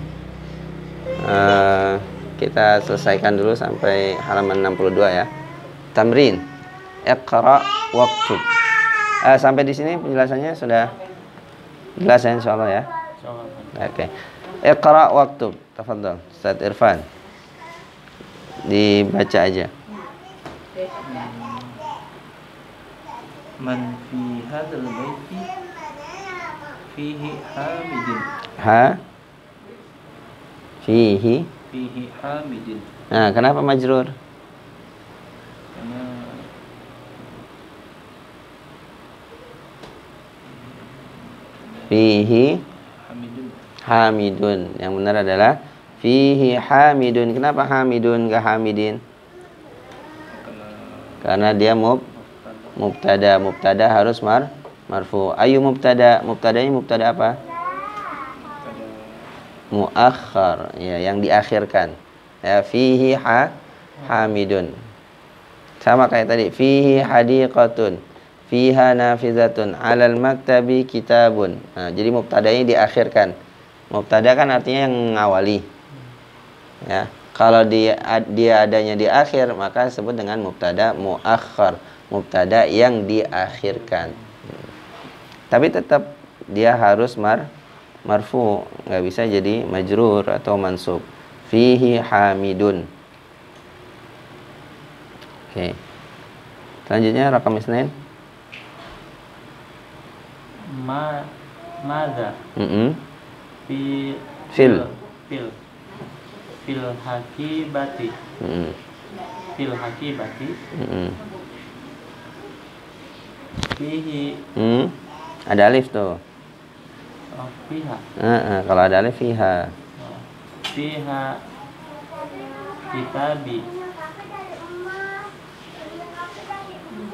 Kita selesaikan dulu sampai halaman 62 ya. Tamrin. Iqra waktub. Sampai di sini penjelasannya sudah jelas ya insyaallah ya. Oke. Iqra waktub. Tafadhal Ustaz Irfan. Dibaca aja. Man fi hadzal baiti fihi hamidin. Fihi hamidin. Nah, kenapa majrur? Karena Fihi hamidun. hamidun. Yang benar adalah fihi hamidun. Kenapa hamidun enggak hamidin? Karena dia mubtada. Mubtada harus marfu. Ayu mubtada. Mubtadanya mubtada apa? Muakhar, ya, yang diakhirkan. Ya, fihi hamidun. Sama kayak tadi, fihi hadiqatun, fiha nafizatun, alal maktabi kitabun. Nah, jadi mubtadanya diakhirkan. Mubtada kan artinya yang mengawali. Ya, kalau dia adanya di akhir, maka disebut dengan mubtada muakhar, mubtada yang diakhirkan. Tapi tetap dia harus marfu, nggak bisa jadi majrur atau mansub. Fihi hamidun. Oke. Selanjutnya rakam isnain. Maza. Fil hakibati. Fil hakibati. Fihi Ada alif tuh. Oh, fiha. Kalau ada alif fiha. Oh, fiha kitabi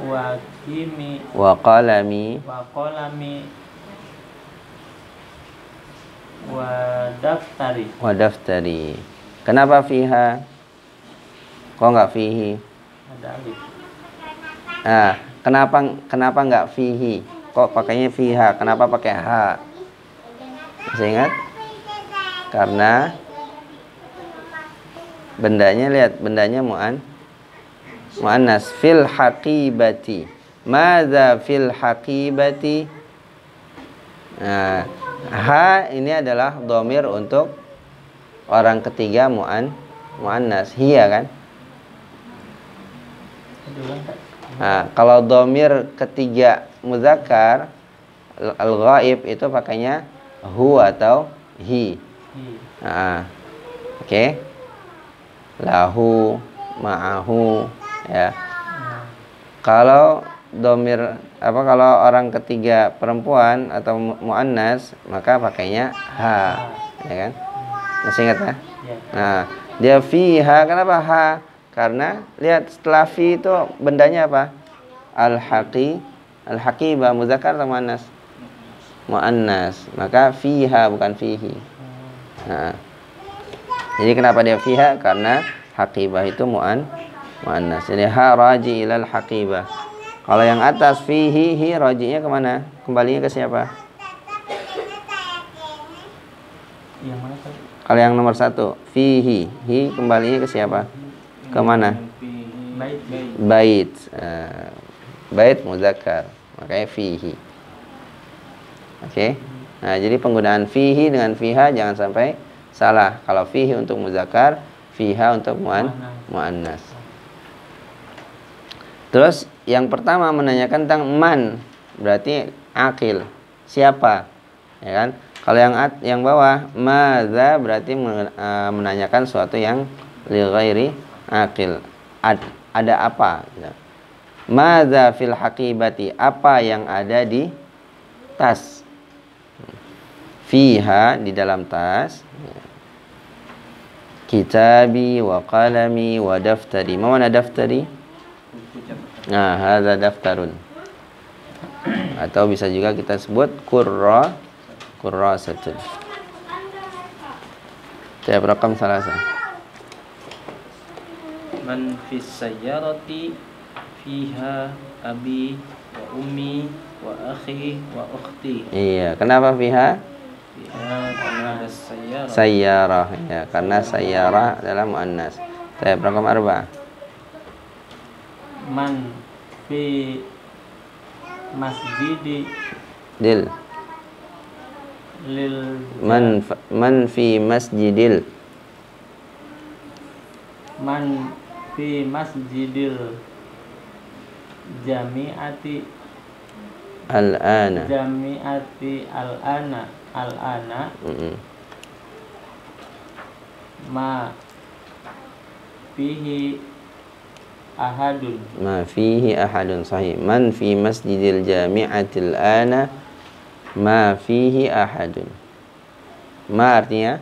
wa kimi Wa qalami wa qalami wa daftari. wa daftari. Kenapa fiha? Kok nggak fihi? Ada alif. Kenapa nggak fihi? Kok pakainya fiha? Kenapa pakai ha? Masih ingat? Karena bendanya, lihat, bendanya muannas. Fil haqibati. Madza fil haqibati? Nah, ha ini adalah dhamir untuk orang ketiga muannas. Hiya kan? Nah, kalau dhamir ketiga muzakkar al-ghaib itu pakainya hu atau hi. Nah, oke. Lahu, ma'ahu, ya. Kalau dhamir kalau orang ketiga perempuan atau muannas maka pakainya ha, ya kan? Masih ingat ya? Nah, dia fiha, kenapa ha? Karena lihat setelah fi itu bendanya apa? Al-haqibah muzakkar atau muannas? Muannas. Maka fiha bukan fihi. Nah, jadi kenapa dia fiha? Karena haqibah itu muannas. Jadi ha raji ilal haqibah. Kalau yang atas fihi, hi rajinya kemana? Kembalinya ke siapa? Yang mana tadi? Kalau yang nomor 1 fihi, hi kembalinya ke siapa? Kemana? Bait. Bait muzakkar, makanya fihi. Oke. Nah, jadi penggunaan fihi dengan fiha jangan sampai salah. Kalau fihi untuk muzakkar, fiha untuk muannas. Terus yang pertama menanyakan tentang man, berarti akil. Siapa? Ya kan? Kalau yang bawah madza berarti menanyakan sesuatu yang li ghairi akil. Ada apa? Madza fil haqibati? Apa yang ada di tas? Fiha, di dalam tas. Kitabi wa qalami wa daftari. Mana daftari? Nah, hadza daftarun. Atau bisa juga kita sebut kurrasatun. Saya rakam salasa. Man fis sayyarati fiha abi wa ummi wa akhi wa ukhti. Iya, kenapa fiha? Fiha karena ada sayyarah. Sayyarah, ya, karena sayyarah adalah muannas. Saya rakam arba. Man fi masjidi Dil. lil Man fi masjidil. man fi masjidil jami'ati Al-ana. al-ana ma fihi ahadun. Ma fihi ahadun, sahih. Man fi masjidil jami'atil ana ma fihi ahadun. Ma artinya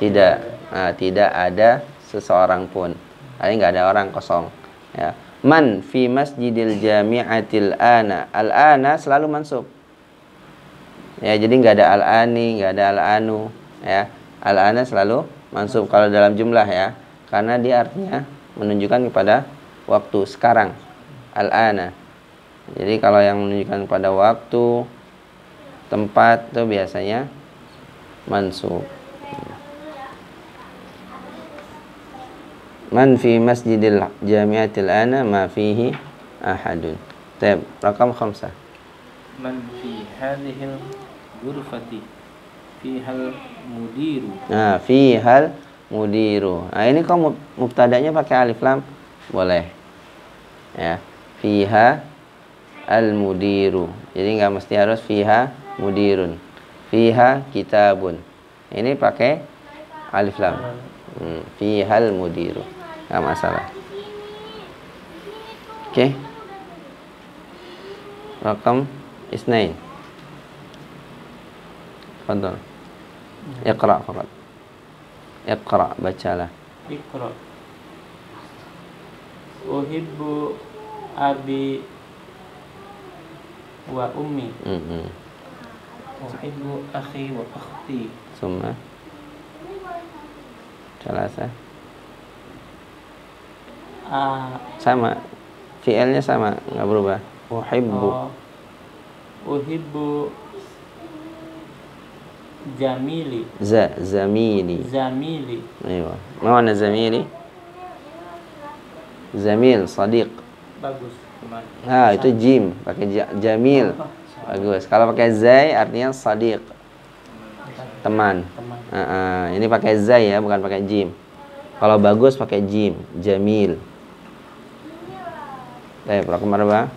tidak. Nah, tidak ada seseorang pun. Artinya nggak ada orang, kosong. Ya. Man fi masjidil jami'atil ana. Al-ana selalu mansub. Ya, jadi nggak ada al-ani, nggak ada al-anu. Ya, al-ana selalu mansub kalau dalam jumlah, ya, karena dia artinya menunjukkan kepada waktu sekarang. Al-ana. Jadi kalau yang menunjukkan kepada waktu, tempat, itu biasanya mansub. Man fi masjidil jami'atil ana ma fihi ahadun. Taib, rakam 5. Man fi hadhil ghurfati fihal mudiru. Nah, fihal mudiru. Nah, ini kok mubtadanya pakai alif lam? Boleh. Ya, fiha al mudiru. Jadi nggak mesti harus fiha mudirun. Fiha kitabun. Ini pakai alif lam. Fihal mudiru. Nggak masalah. Oke. Rakam Isnain. Fadhal. Iqra faqat. Iqra, bacalah. Iqra. Uhibbu abi wa ummi. Uhibbu akhi wa akhti. Summa. Salasa. Sama. Fi'ilnya sama, enggak berubah. Uhibbu. Uhibbu jamili. Zamili. Zamili. Aywa. Ma mana zamili? Zamil, sadiq. Bagus. Teman. Itu jim, pakai jamil. Bagus. Kalau pakai zai artinya sadiq. Teman. Ini pakai zai ya, bukan pakai jim. Kalau bagus pakai jim, jamil. Baik, raqam berapa?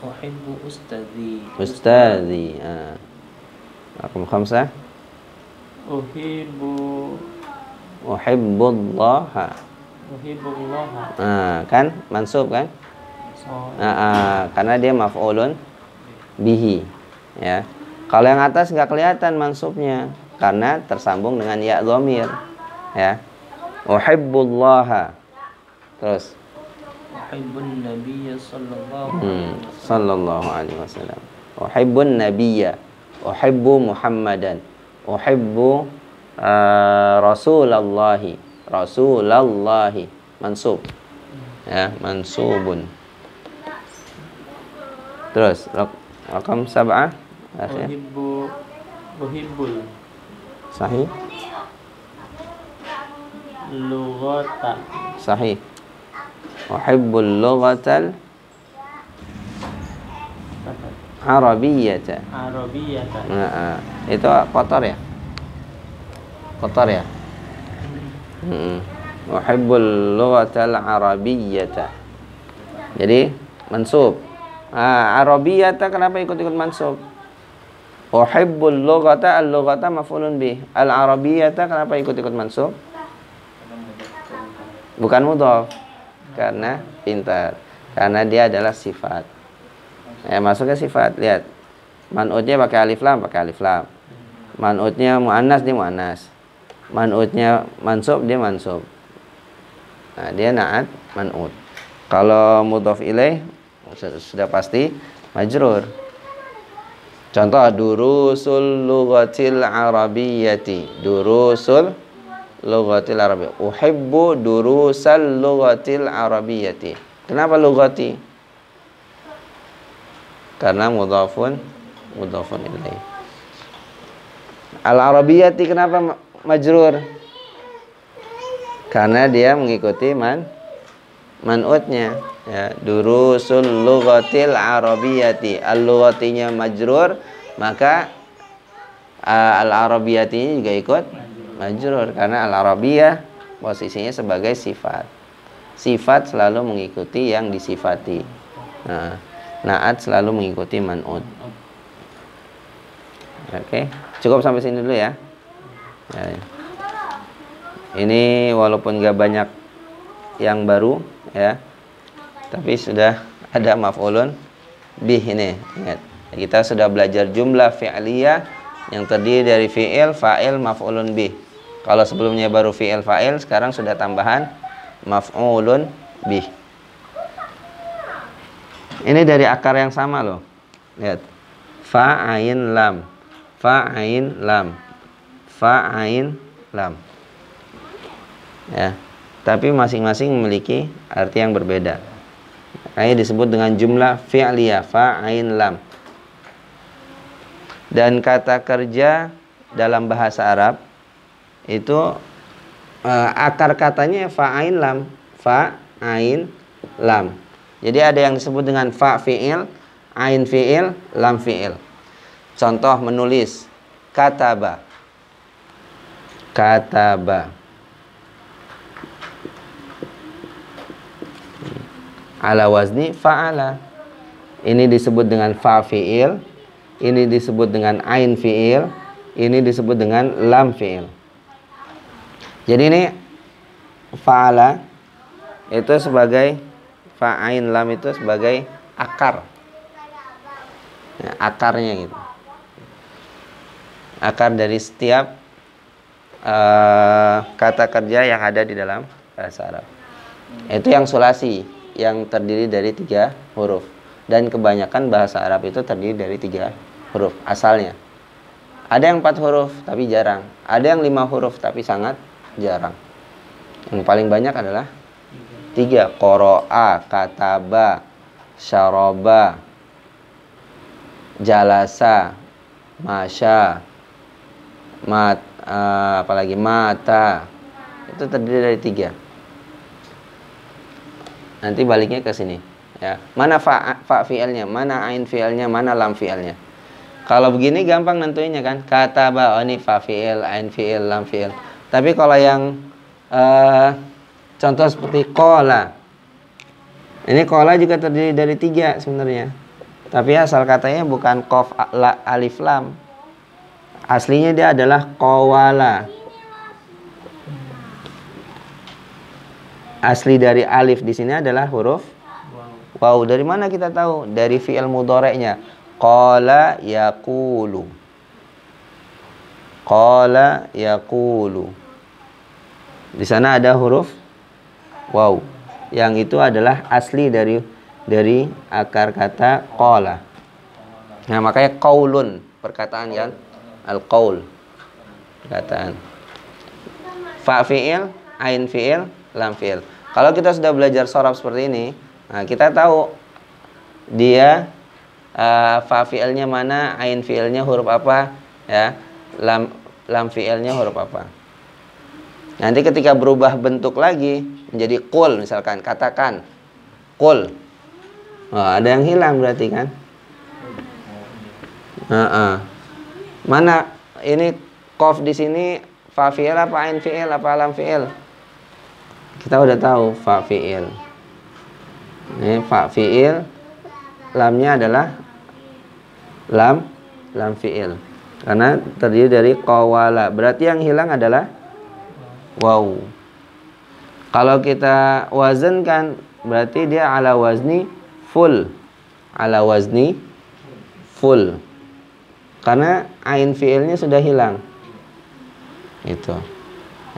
Uhibbu ustadzi. Ustadzi. Raqam khamsah. Uhibbullaha. Uhibbullaha. Kan mansub kan? Karena dia maf'ulun bihi. Ya. Kalau yang atas nggak kelihatan mansubnya karena tersambung dengan ya dhamir. Ya. Uhibbullaha. Terus. Uhibbun nabiyya sallallahu alaihi wasallam. Uhibbun nabiyya. Uhibbu Muhammadan. Uhibbu Rasulallahi mansub. Ya, mansubun. Terus raqam 7 akhir. Uhibbul Sahih. lughata. Sahih. Uhibbul lughatal Arabiyyata. Itu kotor ya? Kotor ya? Uhibbul lughatal arabiyyata. Jadi mansub. Arabiyyata kenapa ikut-ikut mansub? Uhibbul lughata, al-lughata maf'ulun bih. Al-arabiyyata kenapa ikut-ikut mansub? Bukan mudhaf. Karena pintar. Karena dia adalah sifat. Masuknya sifat, lihat. Man'utnya pakai alif lam, pakai alif lam. Man'utnya muannas, dia muannas. Man'utnya mansub, dia mansub. Dia na'at man'ut. Kalau mudhaf ilaih sudah pasti majrur. Contoh durusul lughatil arabiyyati. Durusul lughatil arabiyyati. Uhibbu durusal lughatil arabiyyati. Kenapa lughati? Karena mudhafun ilaih. Al-arabiyyati kenapa majrur? Karena dia mengikuti man'utnya. Ya, durusul lughatil arabiyyati. Al-lughatinya majrur, maka al-arabiyyati juga ikut majrur karena al-arabiyyah posisinya sebagai sifat. Sifat selalu mengikuti yang disifati. Na'at selalu mengikuti man'ut. Oke, cukup sampai sini dulu ya. Ini walaupun gak banyak yang baru ya, tapi sudah ada maf'ulun bih ini. Ingat, kita sudah belajar jumlah fi'liyah yang terdiri dari fi'il, fa'il, maf'ulun bih. Kalau sebelumnya baru fi'il, fa'il, sekarang sudah tambahan maf'ulun bih. Ini dari akar yang sama loh. Lihat. Fa'ain lam. Fa'ain lam. Fa'ain lam. Ya. Tapi masing-masing memiliki arti yang berbeda. Ini disebut dengan jumlah fi'liyah, fa'ain lam. Dan kata kerja dalam bahasa Arab itu akar katanya fa'ain lam, fa'ain lam. Jadi ada yang disebut dengan fa fi'il, ain fi'il, lam fi'il. Contoh menulis kataba. Kataba. Ala wazni fa'ala. Ini disebut dengan fa fi'il, ini disebut dengan ain fi'il, ini disebut dengan lam fi'il. Jadi ini fa'ala itu sebagai fa'ain lam itu sebagai akar. Ya, akarnya gitu. Akar dari setiap kata kerja yang ada di dalam bahasa Arab. Itu yang sulasi, yang terdiri dari 3 huruf. Dan kebanyakan bahasa Arab itu terdiri dari 3 huruf asalnya. Ada yang 4 huruf tapi jarang. Ada yang 5 huruf tapi sangat jarang. Yang paling banyak adalah 3. Qara'a, kataba, syaraba, jalasa, masya, apalagi mata. Itu terdiri dari 3. Nanti baliknya ke sini ya. Mana fa fi'ilnya, mana ain fi'ilnya, mana lam fi'ilnya. Kalau begini gampang nentuinnya kan. Kataba, oh ini fa fi'il, ain fi'il, lam fi'il. Tapi kalau yang contoh seperti qala. Ini qala juga terdiri dari 3 sebenarnya. Tapi asal katanya bukan qaf alif lam. Aslinya dia adalah qawala. Asli dari alif di sini adalah huruf waw. Dari mana kita tahu? Dari fi'il mudhari'nya. Qala yaqulu. Qala yaqulu. Di sana ada huruf waw. Yang itu adalah asli dari akar kata qala. Nah, makanya qaulun, perkataan kan? Al-qaul. Perkataan. Fa fi'il, ain fi'il, lam fi'il. Kalau kita sudah belajar sharaf seperti ini, nah kita tahu dia fa fi'ilnya mana, ain fi'ilnya huruf apa, ya, lam fi'ilnya huruf apa. Nanti ketika berubah bentuk lagi menjadi qul, misalkan katakan qul, ada yang hilang berarti kan. Mana ini qaf di sini fa fi'il apa ain fi'il apa lam fi'il? Kita udah tahu fa fi'il. Ini fa fi'il, lamnya adalah lam fi'il. Karena terdiri dari qawala. Berarti yang hilang adalah waw. Kalau kita wazankan berarti dia ala wazni full. Ala wazni full. Karena ain fi'ilnya sudah hilang. Itu.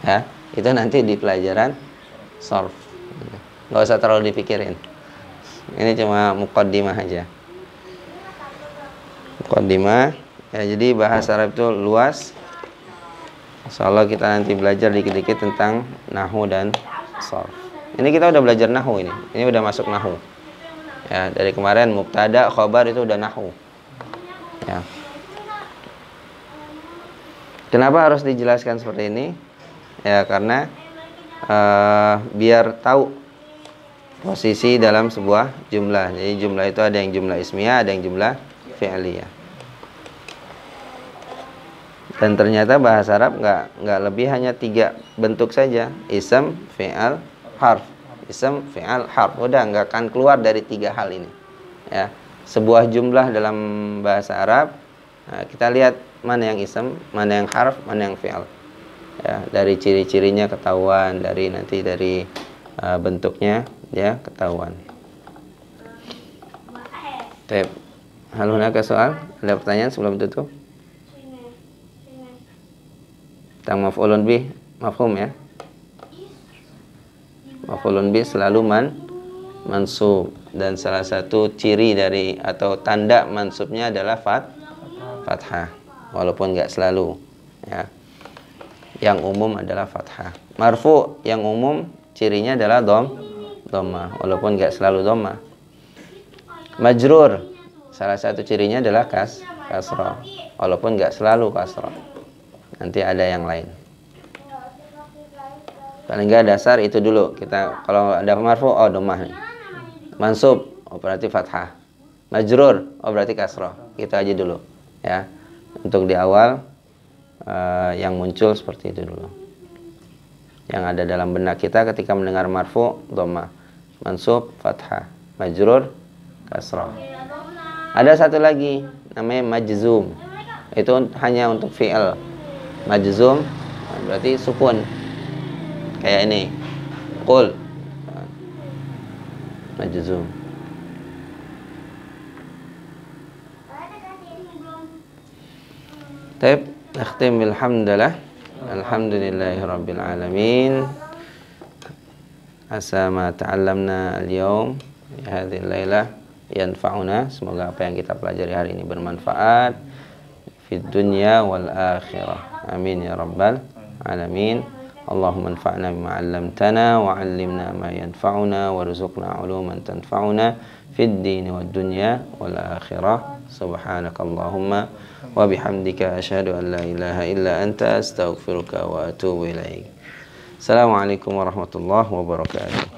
Ya, itu nanti di pelajaran sharf. Nggak usah terlalu dipikirin. Ini cuma muqaddimah aja. Muqaddimah. Ya, jadi bahasa Arab itu luas. Insyaallah kita nanti belajar dikit-dikit tentang nahwu dan sharf. Ini kita udah belajar nahwu ini. Ini udah masuk nahwu. Ya, dari kemarin mubtada, khobar itu udah nahwu. Ya. Kenapa harus dijelaskan seperti ini? Ya, karena biar tahu posisi dalam sebuah jumlah. Jadi jumlah itu ada yang jumlah ismiyah, ada yang jumlah fi'liyah. Dan ternyata bahasa Arab nggak lebih hanya 3 bentuk saja. Ism, fi'al, harf. Ism, fi'al, harf. Udah nggak akan keluar dari 3 hal ini. Ya, sebuah jumlah dalam bahasa Arab, nah, kita lihat mana yang ism, mana yang harf, mana yang fi'al. Ya, dari ciri-cirinya ketahuan, dari bentuknya ya ketahuan. Baik. Hal hunaka soal? Ada pertanyaan sebelum tutup? Tentang maf'ulun bih, mafhum ya? Maf'ulun bih selalu mansub, dan salah satu ciri dari atau tanda mansubnya adalah fathah, walaupun nggak selalu ya. Yang umum adalah fathah. Marfu yang umum cirinya adalah dhammah, walaupun nggak selalu dhammah. Majrur salah satu cirinya adalah kasrah, walaupun nggak selalu kasrah. Nanti ada yang lain. Paling nggak dasar itu dulu. Kita kalau ada marfu, oh dhammah nih. Mansub, oh berarti fathah. Majrur, oh berarti kasrah. Itu aja dulu ya. Untuk di awal yang muncul seperti itu dulu. Yang ada dalam benak kita ketika mendengar marfu, dhammah. Mansub, fathah. Majrur, kasrah. Ada satu lagi namanya majzum. Itu hanya untuk fi'il. Majzum berarti sukun. Kayak ini. Qul. Majzum. Taib, nakhtim bilhamdulillah. Alhamdulillahirabbil alamin. Asa ma ta'allamna al-yawm fi hadhihi al-lailah yanfa'una. Semoga apa yang kita pelajari hari ini bermanfaat fid dunya wal akhirah. Amin ya rabbal alamin. Allahumma anfa'na bima 'allamtana wa 'allimna ma yanfa'una warzuqna 'uluman tanfa'una fid din wad dunya wal akhirah. Subhanakallahumma wa bihamdika asyhadu an la ilaha illa anta astaghfiruka wa atubu ilaik. Assalamualaikum warahmatullahi wabarakatuh.